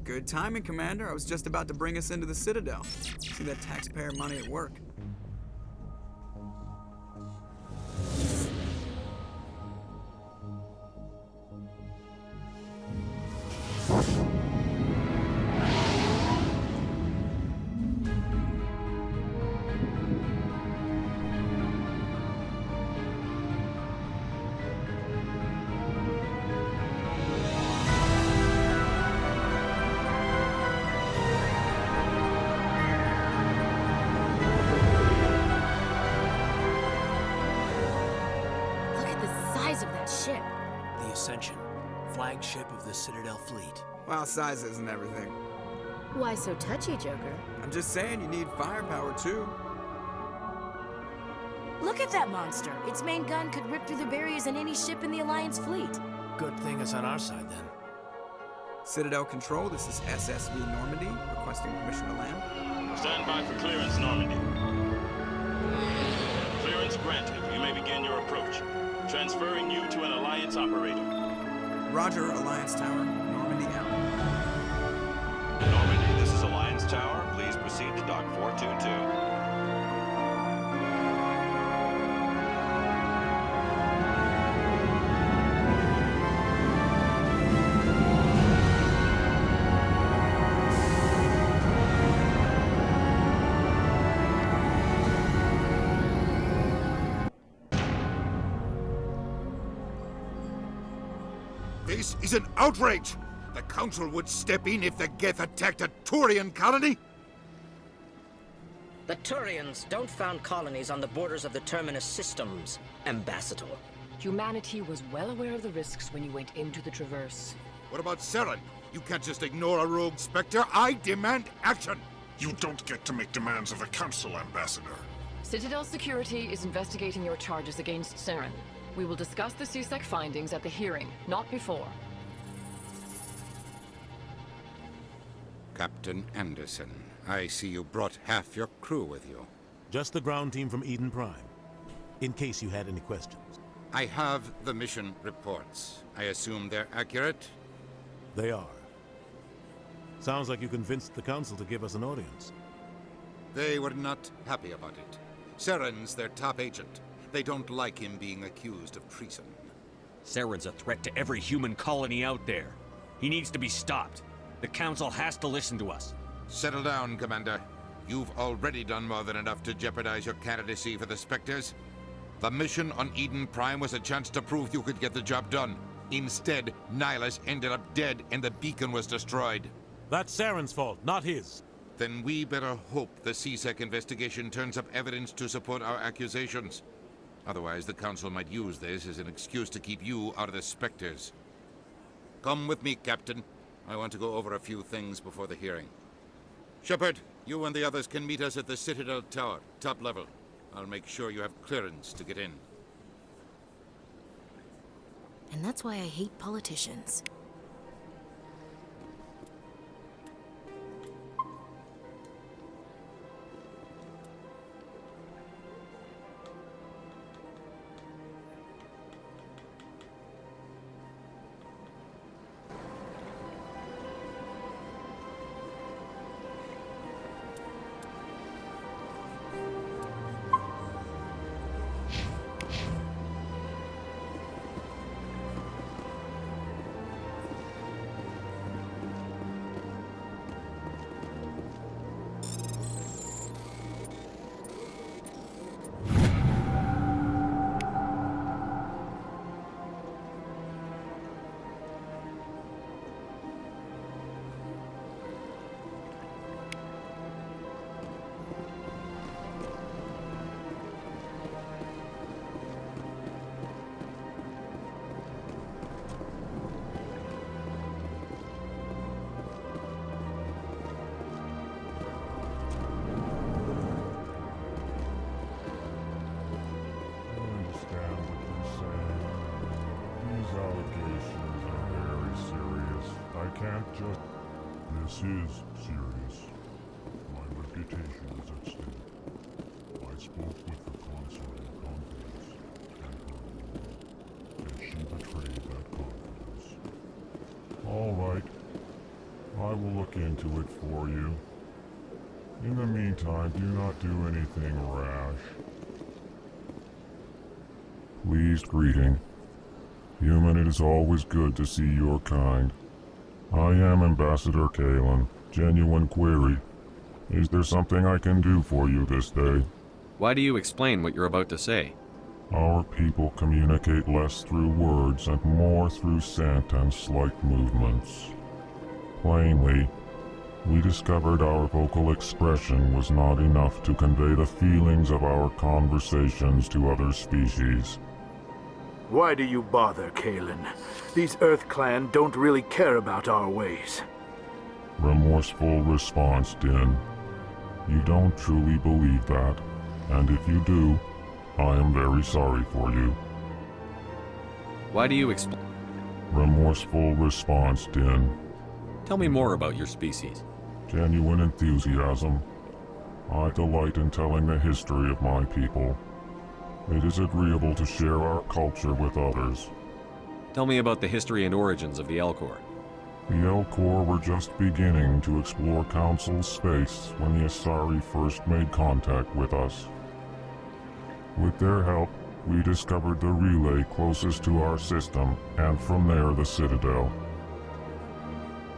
Good timing, Commander. I was just about to bring us into the Citadel. See that taxpayer money at work. Ascension, flagship of the Citadel fleet. Well, size isn't everything. Why so touchy, Joker? I'm just saying you need firepower, too. Look at that monster! Its main gun could rip through the barriers in any ship in the Alliance fleet. Good thing it's on our side, then. Citadel Control, this is SSV Normandy, requesting permission to land. Stand by for clearance, Normandy. Clearance granted. You may begin your approach. Transferring you to an Alliance operator. Roger, Alliance Tower. Normandy out. Normandy, this is Alliance Tower. Please proceed to Dock 422. This is an outrage! The Council would step in if the Geth attacked a Turian colony? The Turians don't found colonies on the borders of the Terminus systems, Ambassador. Humanity was well aware of the risks when you went into the Traverse. What about Saren? You can't just ignore a rogue Spectre. I demand action! You don't get to make demands of the Council, Ambassador. Citadel Security is investigating your charges against Saren. We will discuss the CSEC findings at the hearing, not before. Captain Anderson, I see you brought half your crew with you. Just the ground team from Eden Prime, in case you had any questions. I have the mission reports. I assume they're accurate? They are. Sounds like you convinced the Council to give us an audience. They were not happy about it. Saren's their top agent. They don't like him being accused of treason. Saren's a threat to every human colony out there. He needs to be stopped. The Council has to listen to us. Settle down, Commander. You've already done more than enough to jeopardize your candidacy for the Spectres. The mission on Eden Prime was a chance to prove you could get the job done. Instead, Nihilus ended up dead and the beacon was destroyed. That's Saren's fault, not his. Then we better hope the CSEC investigation turns up evidence to support our accusations. Otherwise, the Council might use this as an excuse to keep you out of the Spectres. Come with me, Captain. I want to go over a few things before the hearing. Shepard, you and the others can meet us at the Citadel Tower, top level. I'll make sure you have clearance to get in. And that's why I hate politicians. This is serious. My reputation is at stake. I spoke with the consul in confidence, and she betrayed that confidence. All right. I will look into it for you. In the meantime, do not do anything rash. Pleased greeting. Human, it is always good to see your kind. I am Ambassador Kalen. Genuine query. Is there something I can do for you this day? Why do you explain what you're about to say? Our people communicate less through words and more through scent and slight movements. Plainly, we discovered our vocal expression was not enough to convey the feelings of our conversations to other species. Why do you bother, Kalen? These Earth Clan don't really care about our ways. Remorseful response, Din. You don't truly believe that, and if you do, I am very sorry for you. Why do you explain? Remorseful response, Din. Tell me more about your species. Genuine enthusiasm. I delight in telling the history of my people. It is agreeable to share our culture with others. Tell me about the history and origins of the Elcor. The Elcor were just beginning to explore Council space when the Asari first made contact with us. With their help, we discovered the relay closest to our system, and from there the Citadel.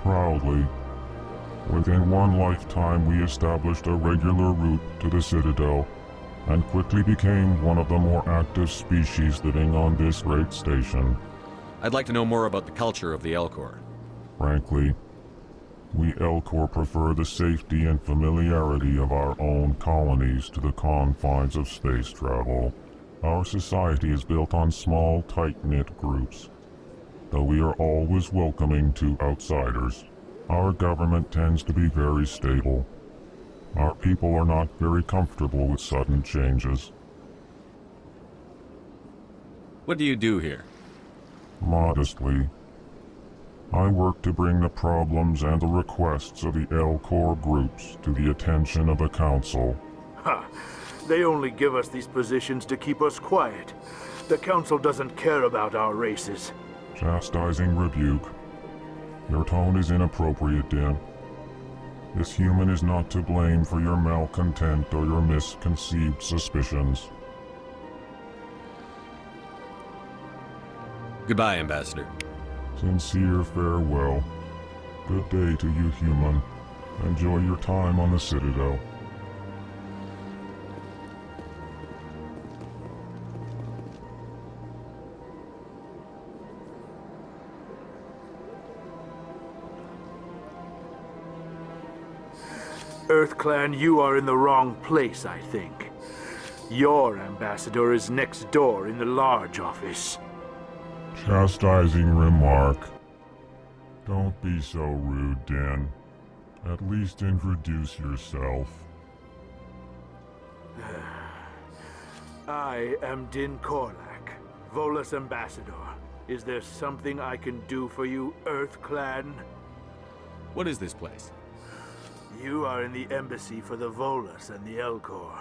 Proudly, within one lifetime we established a regular route to the Citadel, and quickly became one of the more active species living on this great station. I'd like to know more about the culture of the Elcor. Frankly, we Elcor prefer the safety and familiarity of our own colonies to the confines of space travel. Our society is built on small, tight-knit groups, though we are always welcoming to outsiders. Our government tends to be very stable. Our people are not very comfortable with sudden changes. What do you do here? Modestly, I work to bring the problems and the requests of the Elcor groups to the attention of the Council. Ha! They only give us these positions to keep us quiet. The Council doesn't care about our races. Chastising rebuke. Your tone is inappropriate, Din. This human is not to blame for your malcontent or your misconceived suspicions. Goodbye, Ambassador. Sincere farewell. Good day to you, human. Enjoy your time on the Citadel. Earth Clan, you are in the wrong place, I think. Your ambassador is next door in the large office. Chastising remark. Don't be so rude, Din. At least introduce yourself. I am Din Korlak, Volus ambassador. Is there something I can do for you, Earth Clan? What is this place? You are in the embassy for the Volus and the Elcor.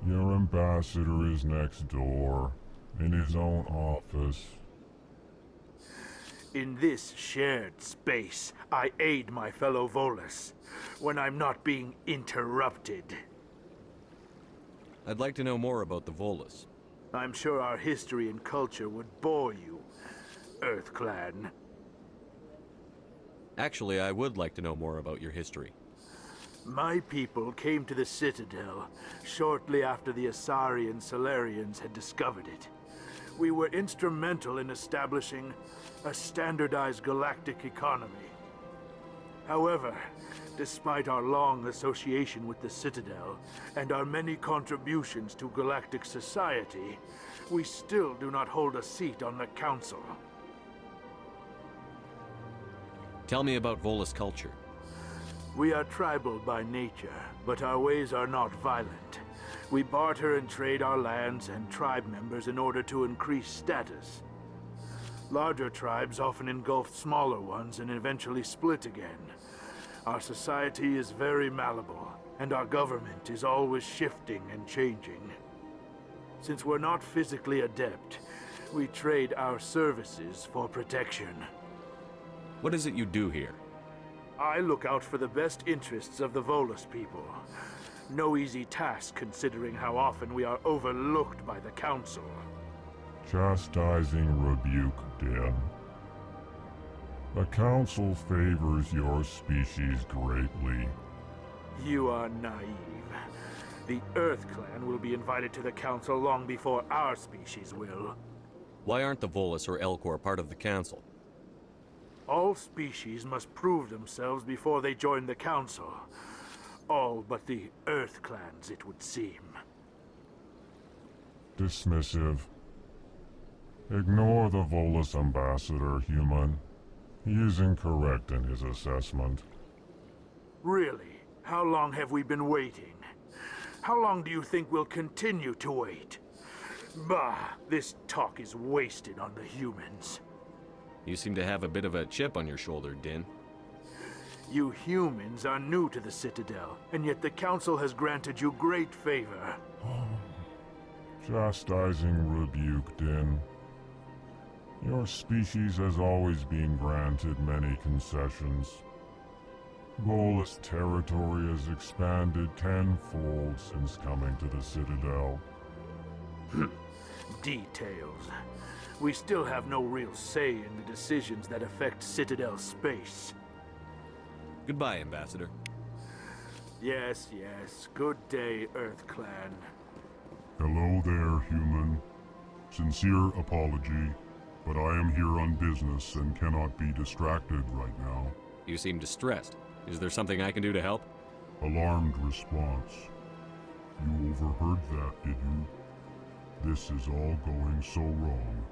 Your ambassador is next door, in his own office. In this shared space, I aid my fellow Volus when I'm not being interrupted. I'd like to know more about the Volus. I'm sure our history and culture would bore you, Earth Clan. Actually, I would like to know more about your history. My people came to the Citadel shortly after the Asari and Solarians had discovered it. We were instrumental in establishing a standardized galactic economy. However, despite our long association with the Citadel and our many contributions to galactic society, we still do not hold a seat on the Council. Tell me about Volus culture. We are tribal by nature, but our ways are not violent. We barter and trade our lands and tribe members in order to increase status. Larger tribes often engulf smaller ones and eventually split again. Our society is very malleable, and our government is always shifting and changing. Since we're not physically adept, we trade our services for protection. What is it you do here? I look out for the best interests of the Volus people. No easy task considering how often we are overlooked by the Council. Chastising rebuke, Din. The Council favors your species greatly. You are naive. The Earth Clan will be invited to the Council long before our species will. Why aren't the Volus or Elcor part of the Council? All species must prove themselves before they join the Council. All but the Earth Clans, it would seem. Dismissive. Ignore the Volus ambassador, human. He is incorrect in his assessment. Really? How long have we been waiting? How long do you think we'll continue to wait? Bah, this talk is wasted on the humans. You seem to have a bit of a chip on your shoulder, Din. You humans are new to the Citadel, and yet the Council has granted you great favor. Chastising rebuke, Din. Your species has always been granted many concessions. Volus territory has expanded tenfold since coming to the Citadel. Details. We still have no real say in the decisions that affect Citadel space. Goodbye, Ambassador. Yes, yes. Good day, Earth Clan. Hello there, human. Sincere apology, but I am here on business and cannot be distracted right now. You seem distressed. Is there something I can do to help? Alarmed response. You overheard that, did you? This is all going so wrong,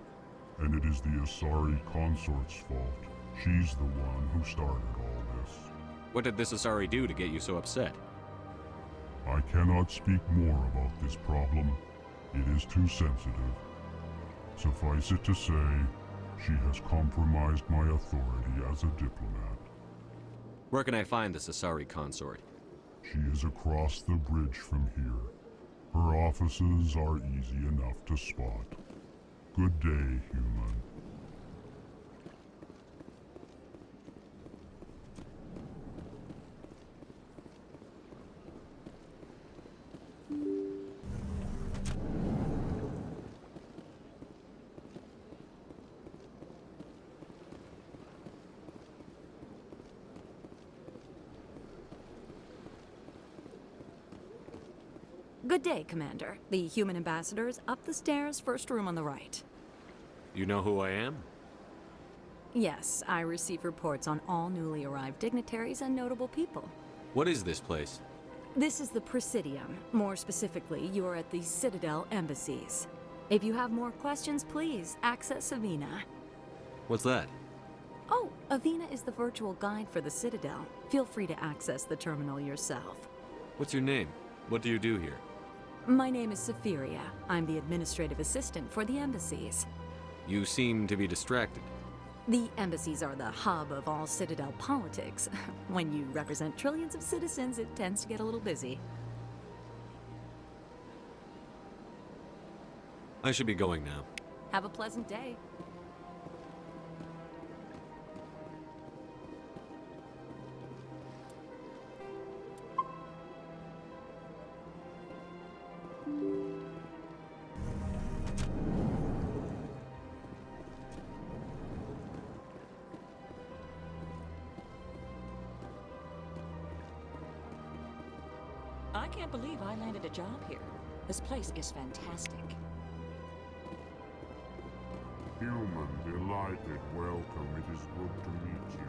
and it is the Asari consort's fault. She's the one who started all this. What did this Asari do to get you so upset? I cannot speak more about this problem. It is too sensitive. Suffice it to say, she has compromised my authority as a diplomat. Where can I find this Asari consort? She is across the bridge from here. Her offices are easy enough to spot. Good day, human. Good day, Commander. The human ambassador is up the stairs, first room on the right. You know who I am? Yes, I receive reports on all newly arrived dignitaries and notable people. What is this place? This is the Presidium. More specifically, you are at the Citadel embassies. If you have more questions, please access Avina. What's that? Oh, Avina is the virtual guide for the Citadel. Feel free to access the terminal yourself. What's your name? What do you do here? My name is Safiria. I'm the administrative assistant for the embassies. You seem to be distracted. The embassies are the hub of all Citadel politics. When you represent trillions of citizens, it tends to get a little busy. I should be going now. Have a pleasant day. I can't believe I landed a job here. This place is fantastic. Human, delighted, welcome. It is good to meet you.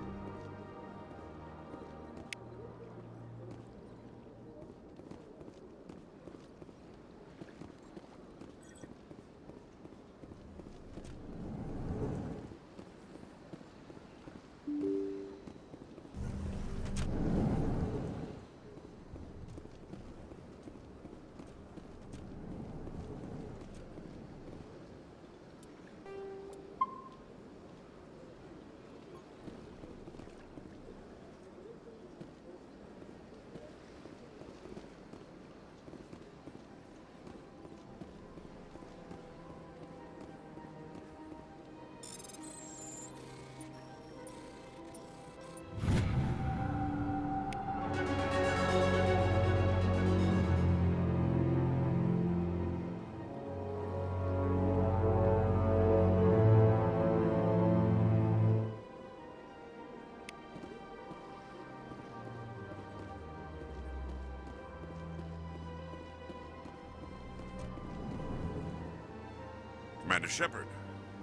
Commander Shepard,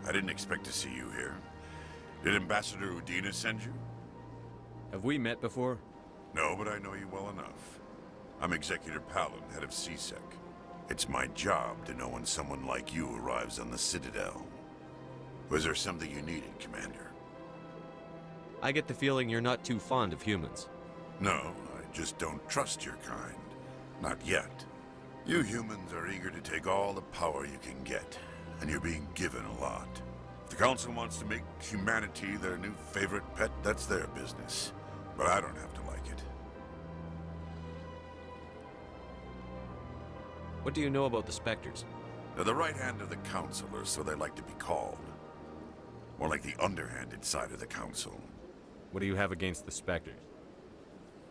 I didn't expect to see you here. Did Ambassador Udina send you? Have we met before? No, but I know you well enough. I'm Executor Palin, head of CSEC. It's my job to know when someone like you arrives on the Citadel. Was there something you needed, Commander? I get the feeling you're not too fond of humans. No, I just don't trust your kind. Not yet. You humans are eager to take all the power you can get, and you're being given a lot. If the Council wants to make humanity their new favorite pet, that's their business. But I don't have to like it. What do you know about the Spectres? They're the right hand of the Council, or so they like to be called. More like the underhanded side of the Council. What do you have against the Spectres?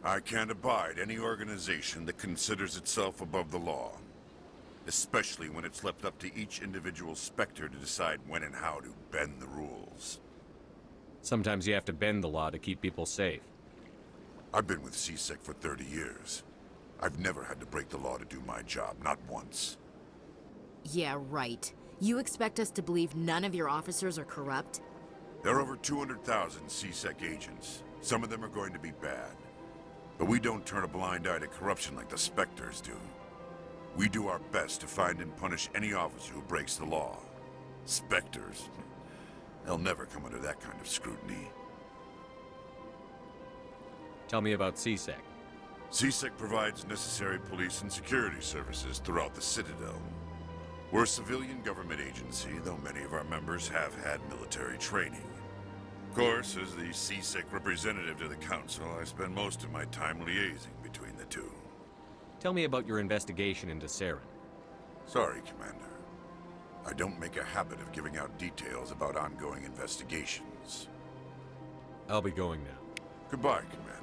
I can't abide any organization that considers itself above the law. Especially when it's left up to each individual Spectre to decide when and how to bend the rules. Sometimes you have to bend the law to keep people safe. I've been with CSEC for 30 years. I've never had to break the law to do my job, not once. Yeah, right. You expect us to believe none of your officers are corrupt? There are over 200,000 CSEC agents. Some of them are going to be bad. But we don't turn a blind eye to corruption like the Spectres do. We do our best to find and punish any officer who breaks the law. Spectres. They'll never come under that kind of scrutiny. Tell me about CSEC. CSEC provides necessary police and security services throughout the Citadel. We're a civilian government agency, though many of our members have had military training. Of course, as the CSEC representative to the Council, I spend most of my time liaising between the two. Tell me about your investigation into Saren. Sorry, Commander. I don't make a habit of giving out details about ongoing investigations. I'll be going now. Goodbye, Commander.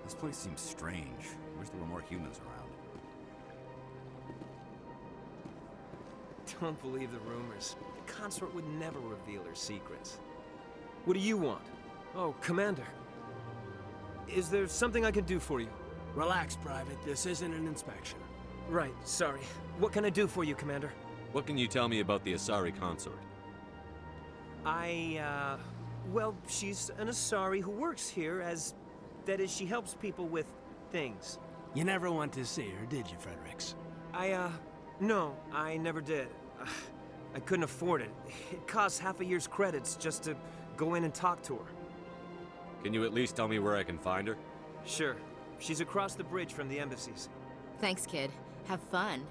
This place seems strange. Wish there were more humans around. Don't believe the rumors. The consort would never reveal her secrets. What do you want? Oh, Commander. Is there something I can do for you? Relax, Private. This isn't an inspection. Right, sorry. What can I do for you, Commander? What can you tell me about the Asari consort? Well, she's an Asari who works here as... That is, she helps people with things. You never went to see her, did you, Fredericks? No, I never did. I couldn't afford it. It costs half a year's credits just to go in and talk to her. Can you at least tell me where I can find her? Sure. She's across the bridge from the embassies. Thanks, kid. Have fun.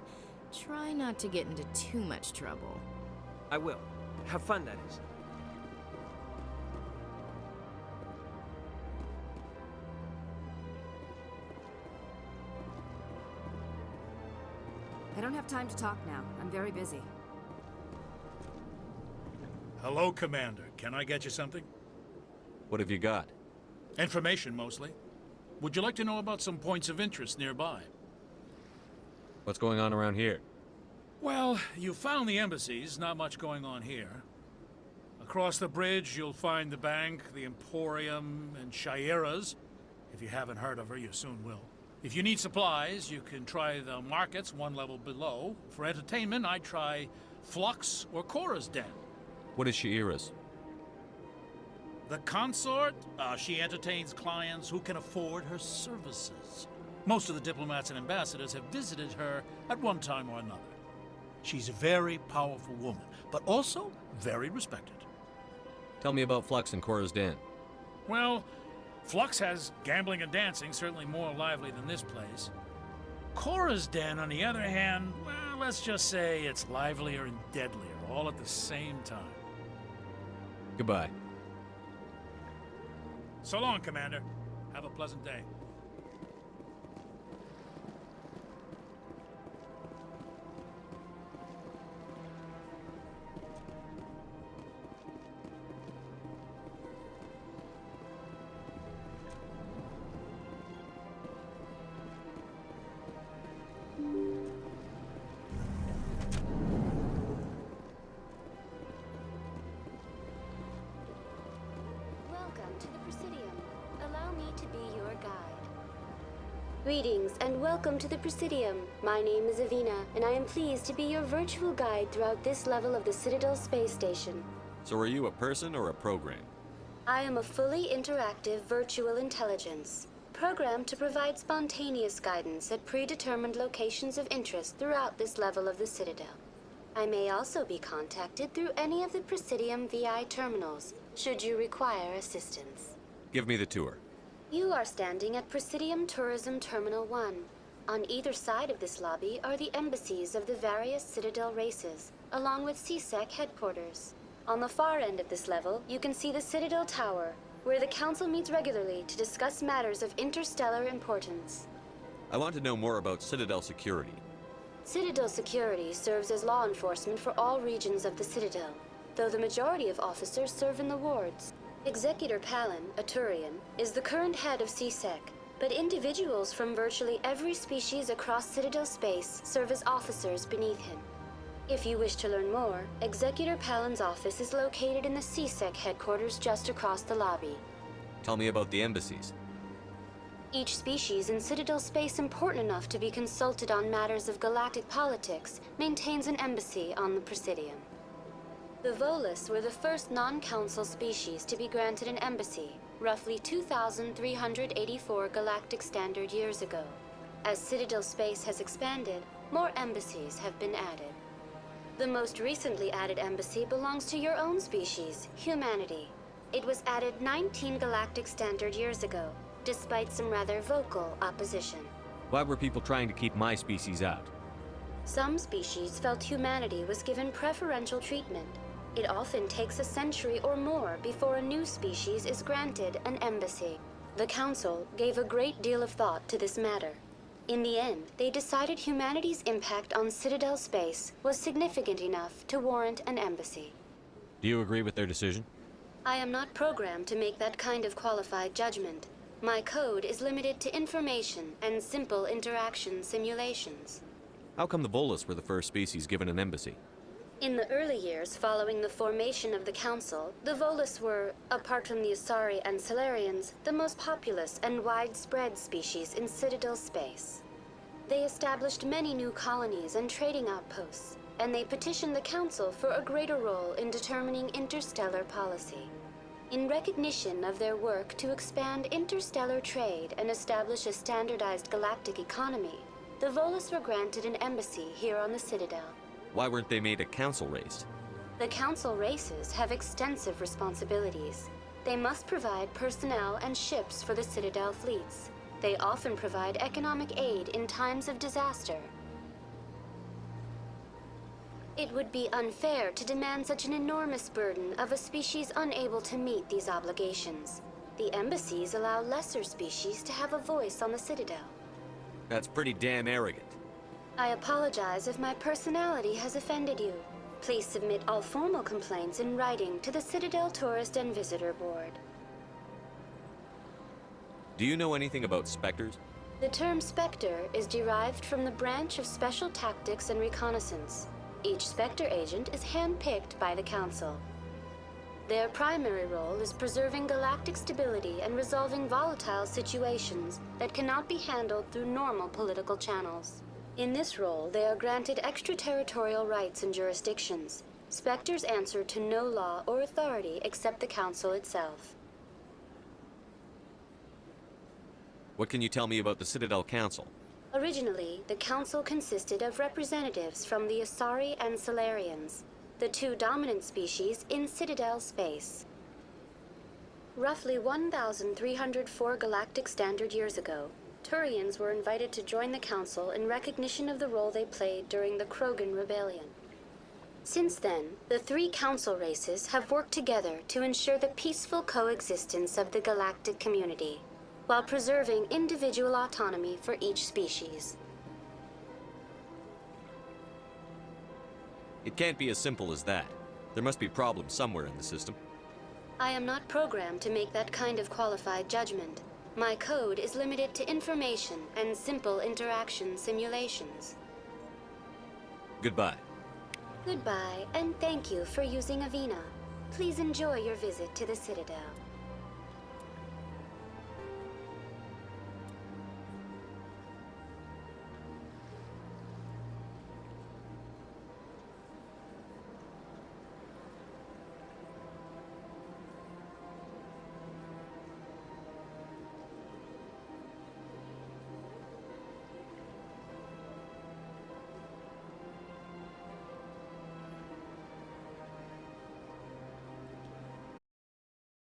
Try not to get into too much trouble. I will. Have fun, that is. I don't have time to talk now. I'm very busy. Hello, Commander. Can I get you something? What have you got? Information, mostly. Would you like to know about some points of interest nearby? What's going on around here? Well, you found the embassies. Not much going on here. Across the bridge, you'll find the bank, the Emporium, and Shaira's. If you haven't heard of her, you soon will. If you need supplies, you can try the markets one level below. For entertainment, I'd try Flux or Cora's Den. What is Shaira's? The consort, she entertains clients who can afford her services. Most of the diplomats and ambassadors have visited her at one time or another. She's a very powerful woman, but also very respected. Tell me about Flux and Cora's Den. Well, Flux has gambling and dancing, certainly more lively than this place. Cora's Den, on the other hand, well, let's just say it's livelier and deadlier, all at the same time. Goodbye. So long, Commander. Have a pleasant day. Welcome to the Presidium. Allow me to be your guide. Greetings and welcome to the Presidium. My name is Avina, and I am pleased to be your virtual guide throughout this level of the Citadel space station. So are you a person or a program? I am a fully interactive virtual intelligence, programmed to provide spontaneous guidance at predetermined locations of interest throughout this level of the Citadel. I may also be contacted through any of the Presidium VI terminals, should you require assistance. Give me the tour. You are standing at Presidium Tourism Terminal 1. On either side of this lobby are the embassies of the various Citadel races, along with CSEC headquarters. On the far end of this level, you can see the Citadel Tower, where the Council meets regularly to discuss matters of interstellar importance. I want to know more about Citadel security. Citadel security serves as law enforcement for all regions of the Citadel, though the majority of officers serve in the wards. Executor Palin, a Turian, is the current head of CSEC, but individuals from virtually every species across Citadel space serve as officers beneath him. If you wish to learn more, Executor Palin's office is located in the CSEC headquarters just across the lobby. Tell me about the embassies. Each species in Citadel space important enough to be consulted on matters of galactic politics maintains an embassy on the Presidium. The Volus were the first non-council species to be granted an embassy, roughly 2,384 galactic standard years ago. As Citadel space has expanded, more embassies have been added. The most recently added embassy belongs to your own species, humanity. It was added 19 galactic standard years ago, despite some rather vocal opposition. Why were people trying to keep my species out? Some species felt humanity was given preferential treatment. It often takes a century or more before a new species is granted an embassy. The Council gave a great deal of thought to this matter. In the end, they decided humanity's impact on Citadel space was significant enough to warrant an embassy. Do you agree with their decision? I am not programmed to make that kind of qualified judgment. My code is limited to information and simple interaction simulations. How come the Volus were the first species given an embassy? In the early years following the formation of the Council, the Volus were, apart from the Asari and Solarians, the most populous and widespread species in Citadel space. They established many new colonies and trading outposts, and they petitioned the Council for a greater role in determining interstellar policy. In recognition of their work to expand interstellar trade and establish a standardized galactic economy, the Volus were granted an embassy here on the Citadel. Why weren't they made a council race? The Council races have extensive responsibilities. They must provide personnel and ships for the Citadel fleets. They often provide economic aid in times of disaster. It would be unfair to demand such an enormous burden of a species unable to meet these obligations. The embassies allow lesser species to have a voice on the Citadel. That's pretty damn arrogant. I apologize if my personality has offended you. Please submit all formal complaints in writing to the Citadel Tourist and Visitor Board. Do you know anything about specters? The term Spectre is derived from the branch of Special Tactics and Reconnaissance. Each Spectre agent is hand-picked by the Council. Their primary role is preserving galactic stability and resolving volatile situations that cannot be handled through normal political channels. In this role, they are granted extraterritorial rights and jurisdictions. Spectres answer to no law or authority except the Council itself. What can you tell me about the Citadel Council? Originally, the council consisted of representatives from the Asari and Solarians, the two dominant species in Citadel space. Roughly 1,304 galactic standard years ago, Turians were invited to join the council in recognition of the role they played during the Krogan Rebellion. Since then, the three council races have worked together to ensure the peaceful coexistence of the galactic community, while preserving individual autonomy for each species. It can't be as simple as that. There must be problems somewhere in the system. I am not programmed to make that kind of qualified judgment. My code is limited to information and simple interaction simulations. Goodbye. Goodbye, and thank you for using Avina. Please enjoy your visit to the Citadel.